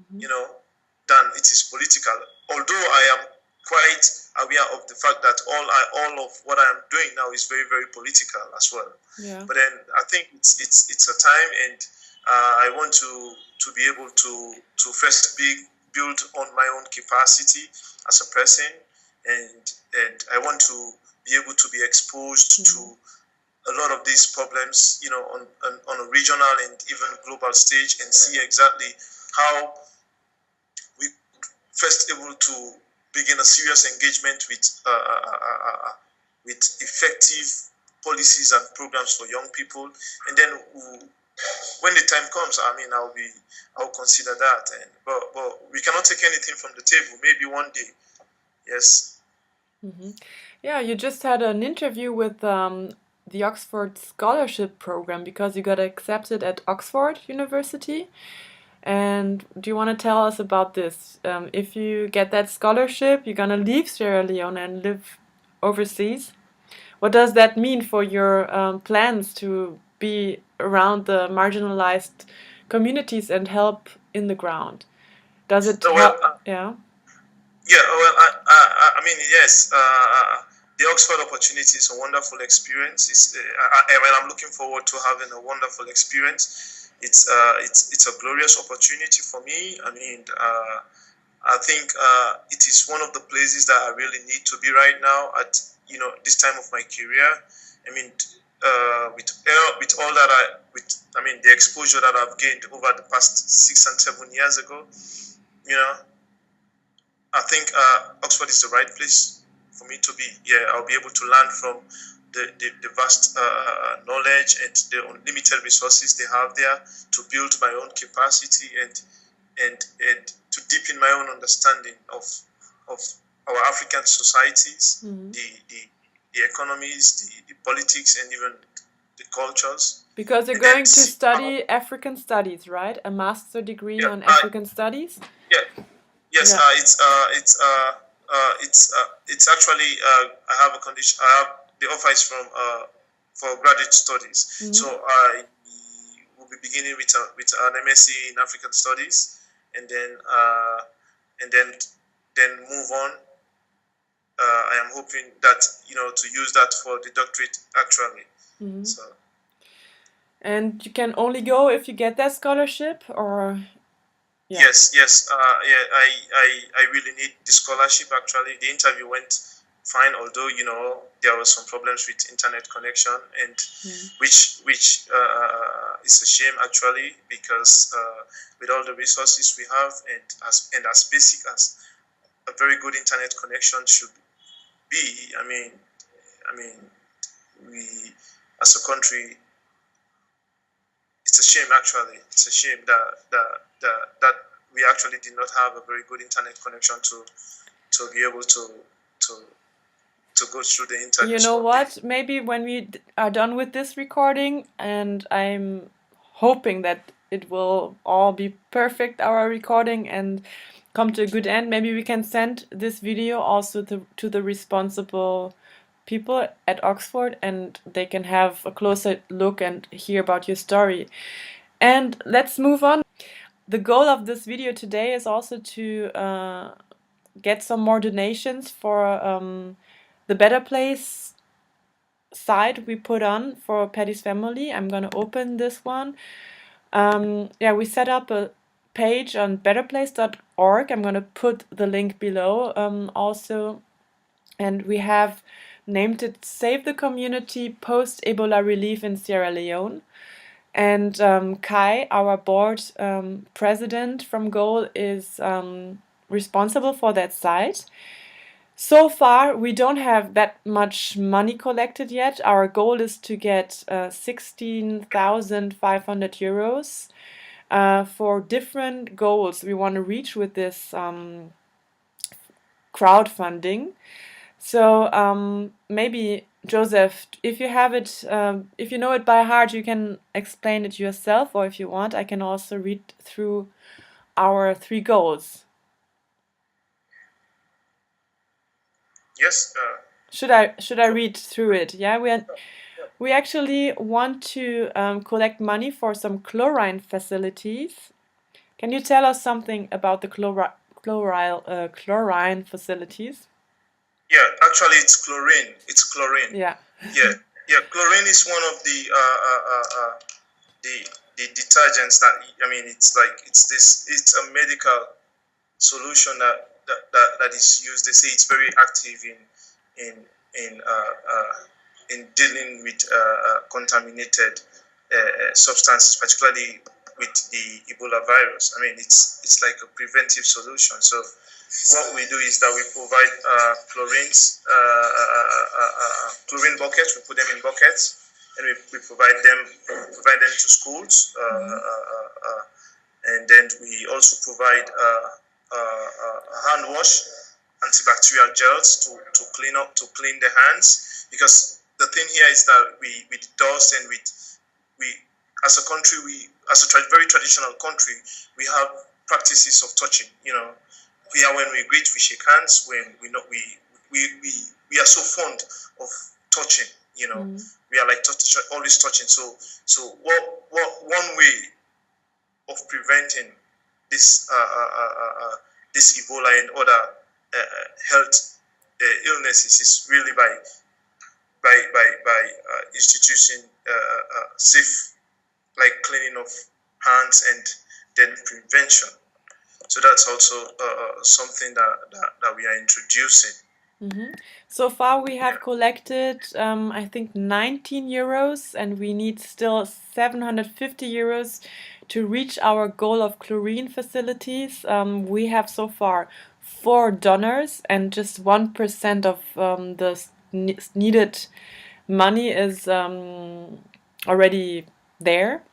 than it is political. Although I am quite aware of the fact that all of what I am doing now is very, very political as well. Yeah. But then I think it's a time, and I want to be able to first build on my own capacity as a person, and I want to be able to be exposed to a lot of these problems, on a regional and even global stage, and see exactly how we first able to begin a serious engagement with effective policies and programs for young people, and then when the time comes, I'll consider that. But we cannot take anything from the table. Maybe one day, yes. Yeah, you just had an interview with the Oxford Scholarship Program because you got accepted at Oxford University. And do you want to tell us about this? If you get that scholarship, you're gonna leave Sierra Leone and live overseas. What does that mean for your plans to be around the marginalized communities and help in the ground? Does it help? Yeah. Yeah, well, yes. The Oxford opportunity is a wonderful experience. I'm looking forward to having a wonderful experience. It's a glorious opportunity for me. I think it is one of the places that I really need to be right now at this time of my career. With all that the exposure that I've gained over the past 6 and 7 years ago, I think Oxford is the right place for me to be. Yeah, I'll be able to learn from the vast knowledge and the unlimited resources they have there to build my own capacity and to deepen my own understanding of our African societies, the economies, the politics, and even the cultures. Because you're going to study African studies, right? A master degree on African studies. Yeah. Yes, yeah. It's actually I have a condition. The offer is for graduate studies. So I will be beginning with an MSc in African Studies, and then move on. I am hoping that to use that for the doctorate actually. So. And you can only go if you get that scholarship, or. Yeah. Yes. I really need the scholarship. Actually, the interview went fine, although there were some problems with internet connection, and which is a shame actually, because with all the resources we have, and as basic as a very good internet connection should be, we as a country, it's a shame actually. It's a shame that we actually did not have a very good internet connection to be able to go through the interview. You know what? Maybe when we are done with this recording, and I'm hoping that it will all be perfect, our recording, and come to a good end, maybe we can send this video also to the responsible people at Oxford, and they can have a closer look and hear about your story. And let's move on. The goal of this video today is also to get some more donations for the Better Place site we put on for Patty's family. I'm gonna open this one. We set up a page on betterplace.org. I'm gonna put the link below also, and we have named it Save the Community Post-Ebola Relief in Sierra Leone. And Kai, our board president from Goal, is responsible for that site. So far, we don't have that much money collected yet. Our goal is to get 16,500 euros for different goals we want to reach with this crowdfunding. So maybe Joseph, if you have it, if you know it by heart, you can explain it yourself, or if you want, I can also read through our 3 goals. Yes. Should I read through it? Yeah, we actually want to collect money for some chlorine facilities. Can you tell us something about the chlorine facilities? Yeah, actually, it's chlorine. It's chlorine. Yeah. Yeah, yeah. Chlorine is one of the the detergents that, I mean, it's like it's a medical solution that is used. They say it's very active in in uh, uh, in dealing with contaminated substances, particularly with the Ebola virus. I mean, it's like a preventive solution. So what we do is that we provide chlorine buckets. We put them in buckets, and we provide them to schools, and then we also provide hand wash, antibacterial gels to clean the hands. Because the thing here is that we with dust and we as a country, very traditional country, we have practices of touching. Here when we greet, we shake hands. When we are so fond of touching. We are like always touching. So what one way of preventing this this Ebola and other health illnesses is really by instituting safe, like cleaning of hands and then prevention. So that's also something that we are introducing. So far, we have collected, I think, 19 euros, and we need still 750 euros to reach our goal of chlorine facilities. We have so far 4 donors, and just 1% of the needed money is already there.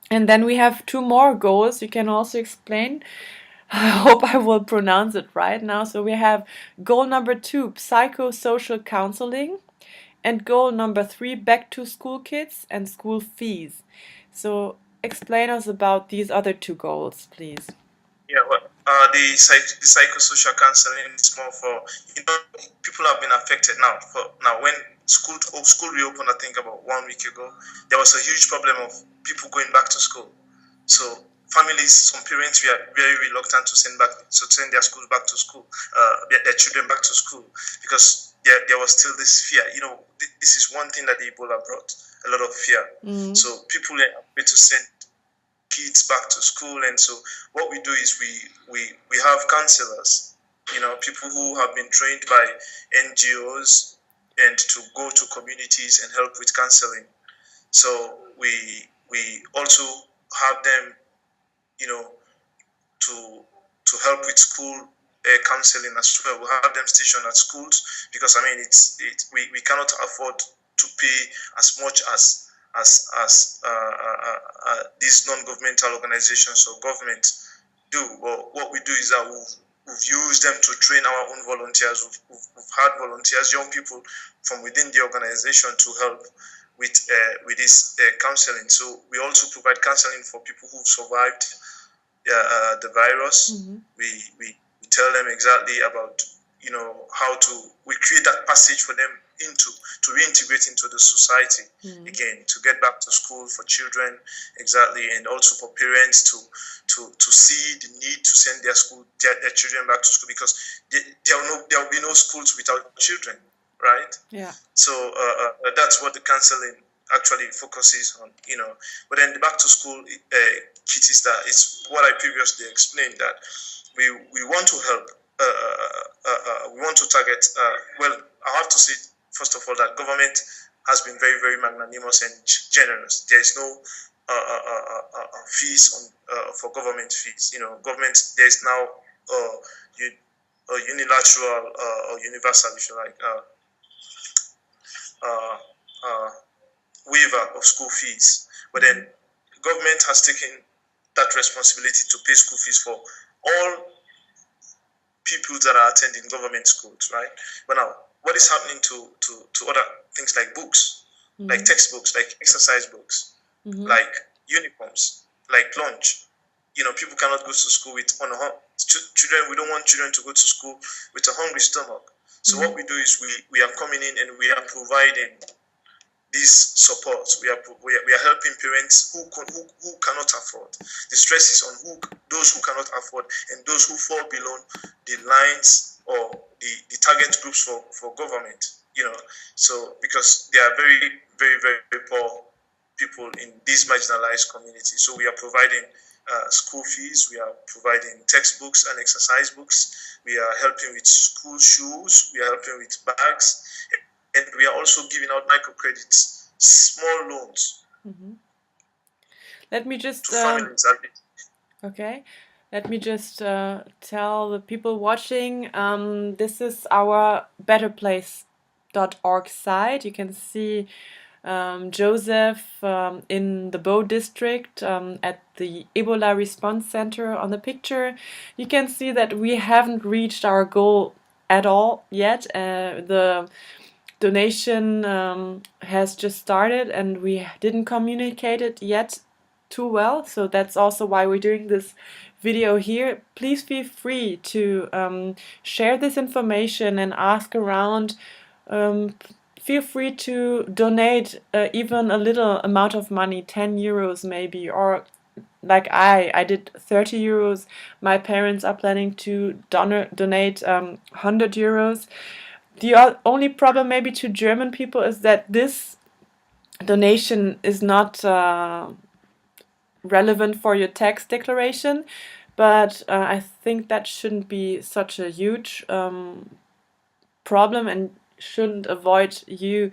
And then we have 2 more goals. You can also explain. I hope I will pronounce it right now. So we have goal number 2, psychosocial counseling, and goal number 3, back to school kids and school fees. So explain us about these other 2 goals, please. Yeah, well, the psychosocial counseling is more for, people have been affected now. When school reopened, I think about 1 week ago, there was a huge problem of people going back to school. So some parents were very reluctant to send their schools back to school, their children back to school, because there was still this fear. This is one thing that the Ebola brought, a lot of fear. So people are afraid to send kids back to school, and so what we do is we have counselors, people who have been trained by NGOs and to go to communities and help with counseling. So we also have them, to help with school counseling as well. We have them stationed at schools, because I mean we cannot afford to pay as much as these non-governmental organizations or government do. Well, what we do is that we've used them to train our own volunteers. We've had volunteers, young people from within the organization, to help with this counseling. So we also provide counseling for people who've survived the virus. We tell them exactly about how we create that passage for them to reintegrate into the society again, to get back to school for children, exactly, and also for parents to see the need to send their children back to school, because there will be no schools without children, right? Yeah. So that's what the counseling actually focuses on, But then the back to school kit is that it's what I previously explained, that we want to help. We want to target. Well, I have to say, first of all, that government has been very, very magnanimous and generous. There is no fees for government fees. Government, there is now unilateral or universal, if you like, uh, uh, waiver of school fees. But then government has taken that responsibility to pay school fees for all people that are attending government schools, right? But now, what is happening to other things like books, like textbooks, like exercise books, like uniforms, like lunch? People cannot go to school with children. We don't want children to go to school with a hungry stomach. So what we do is we are coming in and we are providing these supports. We are helping parents who cannot afford. The stress is on those who cannot afford and those who fall below the lines or the target groups for government. So because they are very, very, very, very poor people in these marginalized communities. So we are providing school fees, we are providing textbooks and exercise books, we are helping with school shoes, we are helping with bags, and we are also giving out microcredits, small loans. Let me just to families. Okay. Let me just tell the people watching, this is our betterplace.org site. You can see Joseph in the Bow district at the Ebola Response Center on the picture. You can see that we haven't reached our goal at all yet. The donation has just started and we didn't communicate it yet too well, so that's also why we're doing this video here. Please feel free to share this information and ask around. Feel free to donate even a little amount of money, 10 euros maybe, or like I did 30 euros. My parents are planning to donate 100 euros. The only problem maybe to German people is that this donation is not relevant for your tax declaration, but I think that shouldn't be such a huge problem and shouldn't avoid you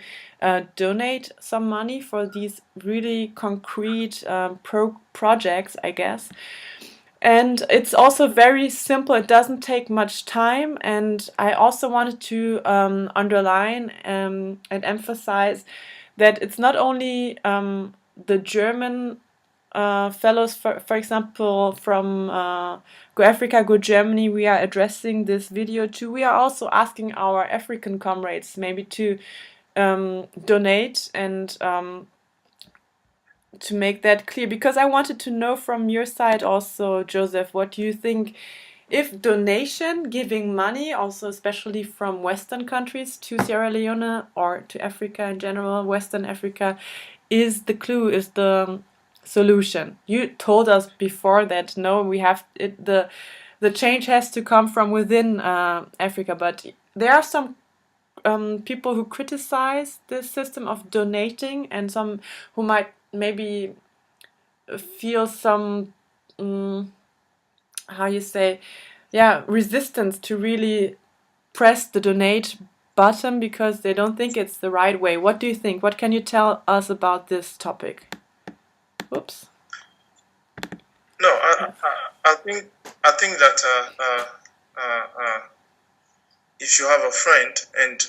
donate some money for these really concrete projects, I guess. And it's also very simple. It doesn't take much time. And I also wanted to underline and emphasize that it's not only the German fellows, for example, from Go Africa, Go Germany, we are addressing this video to. We are also asking our African comrades maybe to donate and to make that clear, because I wanted to know from your side also, Joseph, what do you think if donation, giving money, also especially from Western countries to Sierra Leone or to Africa in general, Western Africa, is the clue, is the solution? You told us before that no, we have it, the change has to come from within Africa, but there are some people who criticize this system of donating, and some who might maybe feel some how you say, yeah, resistance to really press the donate button because they don't think it's the right way. What do you think? What can you tell us about this topic? Oops. No, I think that if you have a friend and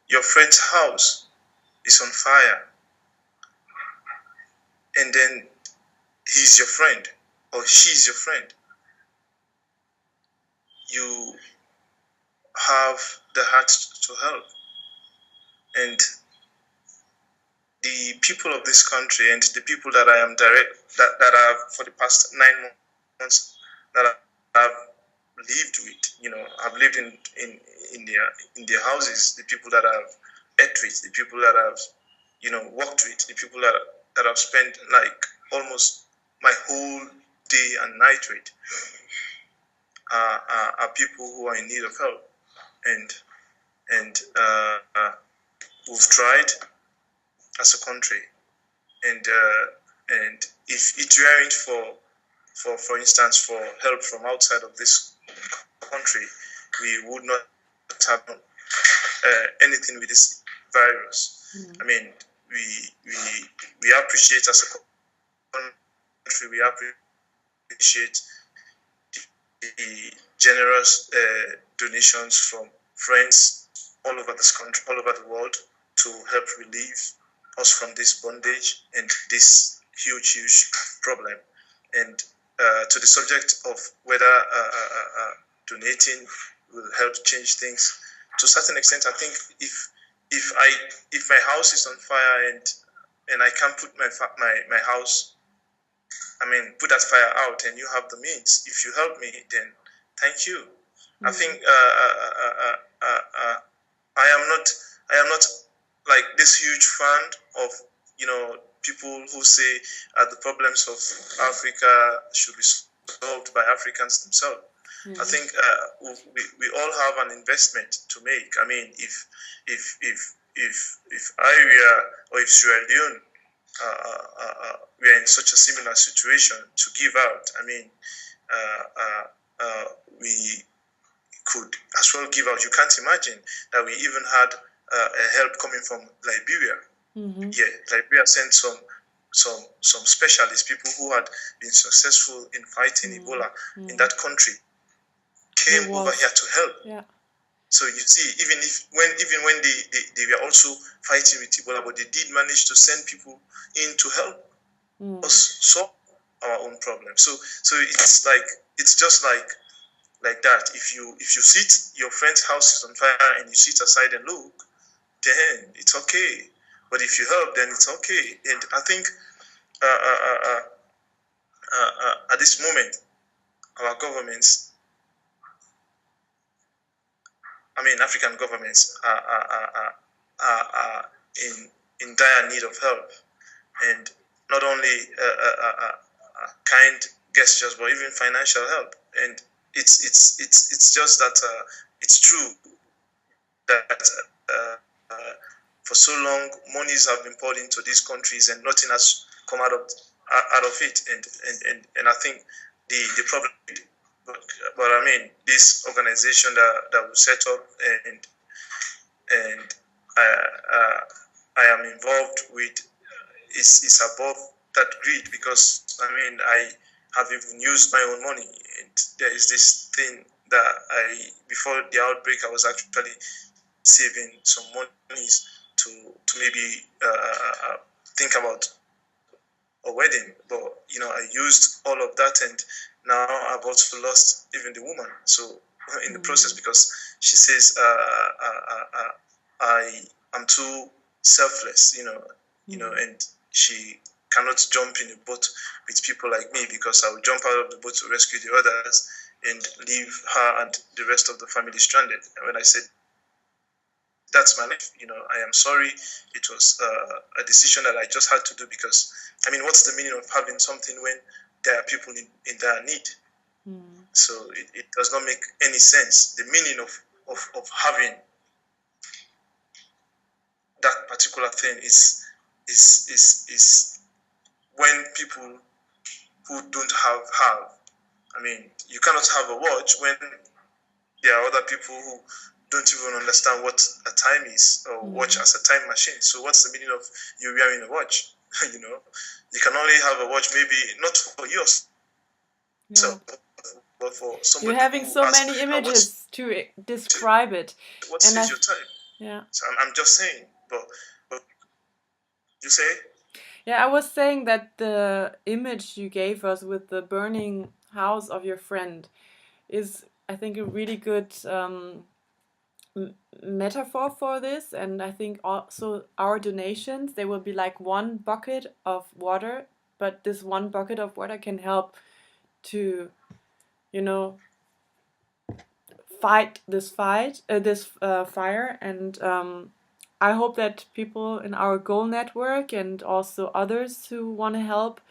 your friend's house is on fire, and then he's your friend or she's your friend, you have the heart to help. And the people of this country and the people that I am that are for the past 9 months that I've lived with, I've lived in their houses, the people that I've ate with, the people that I've worked with, the people that I've spent like almost my whole day and night with, are people who are in need of help, and we've tried as a country, and if it weren't for instance, for help from outside of this country, we would not have anything with this virus. I mean, we appreciate as a country, we appreciate generous donations from friends all over this country, all over the world, to help relieve us from this bondage and this huge problem. And to the subject of whether donating will help change things, to a certain extent, I think if my house is on fire and I can't put my house, put that fire out, and you have the means. If you help me, then thank you. I think I am not like this huge fan of people who say the problems of Africa should be solved by Africans themselves. I think we all have an investment to make. I mean, if Iria or if Sierra Leone we are in such a similar situation to give out, we could as well give out. You can't imagine that we even had help coming from Liberia. Mm-hmm. Yeah, Liberia sent some specialists, people who had been successful in fighting Ebola in that country, came over here to help. Yeah. So you see, even when they were also fighting with Ebola, but they did manage to send people in to help us solve our own problem. So it's just like that. If you sit, your friend's house is on fire and you sit aside and look, then it's okay. But if you help, then it's okay. And I think at this moment, our governments, African governments are in dire need of help, and not only kind gestures, but even financial help. And it's just that it's true that for so long monies have been poured into these countries and nothing has come out of it. And I think the problem. But this organization that was set up and I am involved with is above that greed, because I have even used my own money. And there is this thing that before the outbreak, I was actually saving some monies to maybe think about a wedding, but I used all of that, and now I've also lost even the woman. So in the process, because she says I am too selfless, and she cannot jump in a boat with people like me, because I will jump out of the boat to rescue the others and leave her and the rest of the family stranded. And when I said, that's my life, I am sorry, it was a decision that I just had to do, because what's the meaning of having something when there are people in their need? So it does not make any sense. The meaning of having that particular thing is when people who don't have. You cannot have a watch when there are other people who don't even understand what a time is, or watch as a time machine. So what's the meaning of you wearing a watch? You can only have a watch, maybe not for yours. Yeah. So, but for somebody, you're having so many images to describe it. What saves your time? Yeah. So I'm just saying, but you say? Yeah, I was saying that the image you gave us with the burning house of your friend is, I think, a really good metaphor for this. And I think also our donations, they will be like one bucket of water, but this one bucket of water can help to, fight this fire. And I hope that people in our goal network and also others who want to help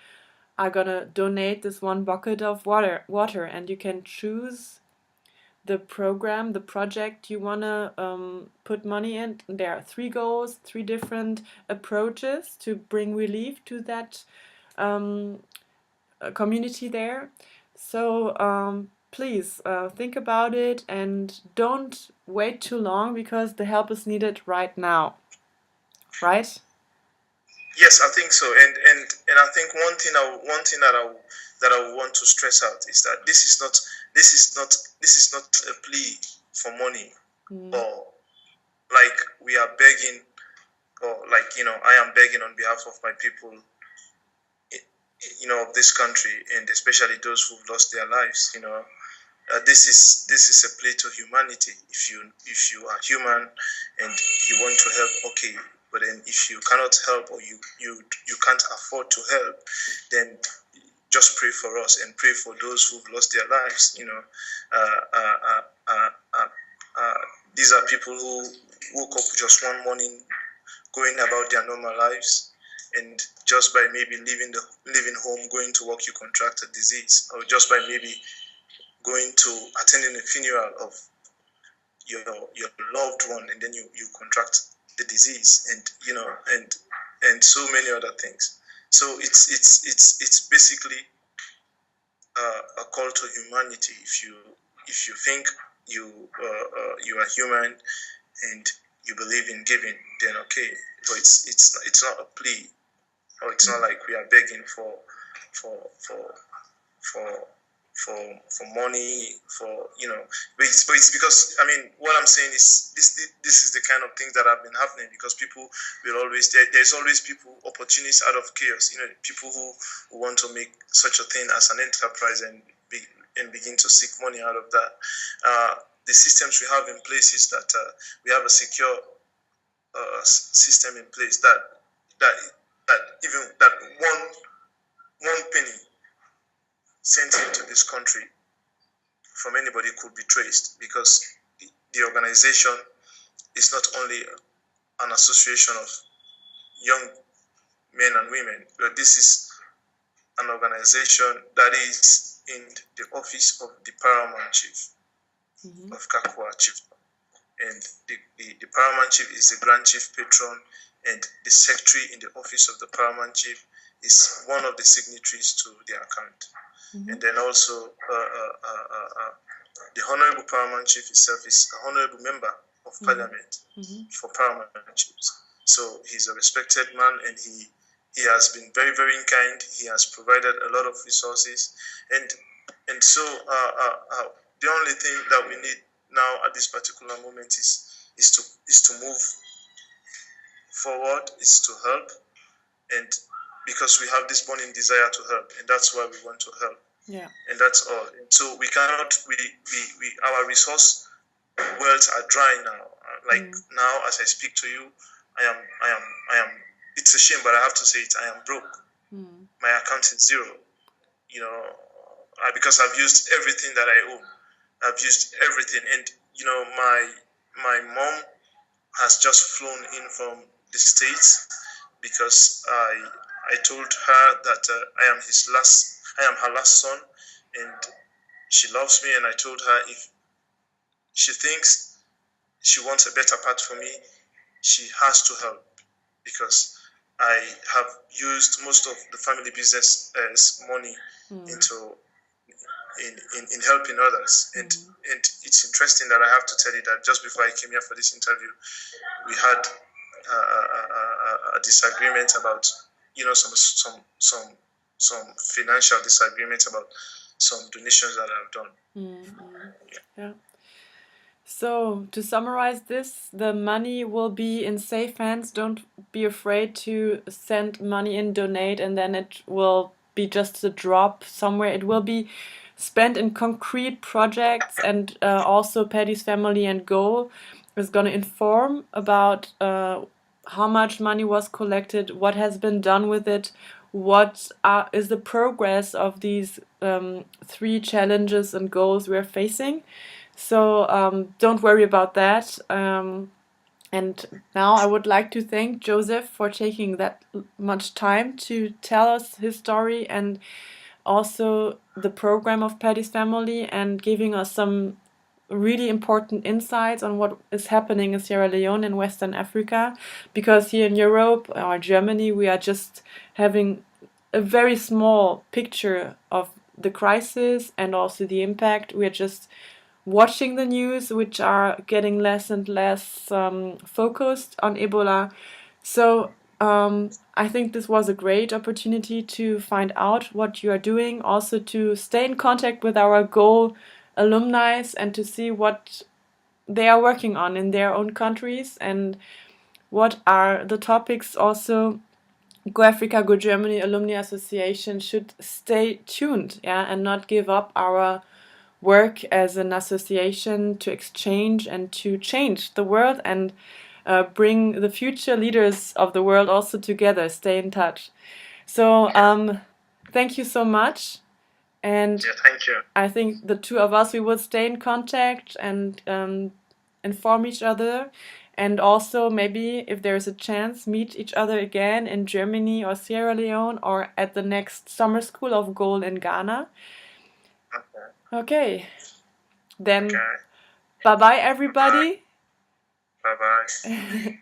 are gonna donate this one bucket of water, and you can choose the program, the project you wanna put money in. There are 3 goals, 3 different approaches to bring relief to that community there. So please think about it and don't wait too long, because the help is needed right now. Right? Yes, I think so. And I think one thing that I want to stress out is that this is not this is not a plea for money, or like we are begging, or like I am begging on behalf of my people, of this country, and especially those who've lost their lives. This is a plea to humanity. If you are human and you want to help, okay. But then if you cannot help, or you can't afford to help, then just pray for us and pray for those who've lost their lives. These are people who woke up just one morning, going about their normal lives, and just by maybe leaving home, going to work, you contract a disease, or just by maybe going to attending a funeral of your loved one, and then you contract the disease, and so many other things. So it's basically a call to humanity. If you think you are human and you believe in giving, then okay. But it's not a plea, or it's not like we are begging for money, but it's because, I mean, what I'm saying is this is the kind of things that have been happening, because people will always, there's always people, opportunists out of chaos, people who want to make such a thing as an enterprise and begin to seek money out of that. The systems we have in place is that we have a secure system in place that even that one penny sent into this country from anybody could be traced, because the organization is not only an association of young men and women, but this is an organization that is in the office of the paramount chief of Kakwa Chiefdom. And the paramount chief is the grand chief patron, and the secretary in the office of the paramount chief is one of the signatories to the account. And then also the honorable paramount chief itself is a honorable member of parliament for paramount chiefs. So he's a respected man, and he has been very, very kind. He has provided a lot of resources, and so the only thing that we need now at this particular moment is to move forward, is to help, and because we have this burning desire to help, and that's why we want to help. Yeah. And that's all. And so we cannot, our resource wells are dry now. Like now, as I speak to you, I am. It's a shame, but I have to say it. I am broke. My account is zero. Because I've used everything that I own. I've used everything, and my mom has just flown in from the States, because I told her that I am her last son, and she loves me, and I told her if she thinks she wants a better path for me, she has to help, because I have used most of the family business money into in helping others, and it's interesting that I have to tell you that just before I came here for this interview, we had a disagreement about some financial disagreement about some donations that I've done. Yeah. So to summarize this, the money will be in safe hands. Don't be afraid to send money in, donate, and then it will be just a drop somewhere. It will be spent in concrete projects, and also Paddy's Family and Goal is going to inform about how much money was collected, what has been done with it, what is the progress of these 3 challenges and goals we're facing. So don't worry about that. And now I would like to thank Joseph for taking that much time to tell us his story, and also the program of Paddy's Family, and giving us some really important insights on what is happening in Sierra Leone and Western Africa, because here in Europe or Germany we are just having a very small picture of the crisis and also the impact. We are just watching the news, which are getting less and less focused on Ebola. So I think this was a great opportunity to find out what you are doing, also to stay in contact with our goal alumni and to see what they are working on in their own countries and what are the topics also Go Africa, Go Germany Alumni Association should stay tuned, yeah, and not give up our work as an association to exchange and to change the world and bring the future leaders of the world also together, stay in touch. So thank you so much. And Yeah, thank you. I think the two of us, we will stay in contact and inform each other. And also, maybe if there's a chance, meet each other again in Germany or Sierra Leone or at the next summer school of gold in Ghana. Okay. Okay, then Okay. bye bye, everybody. Bye bye.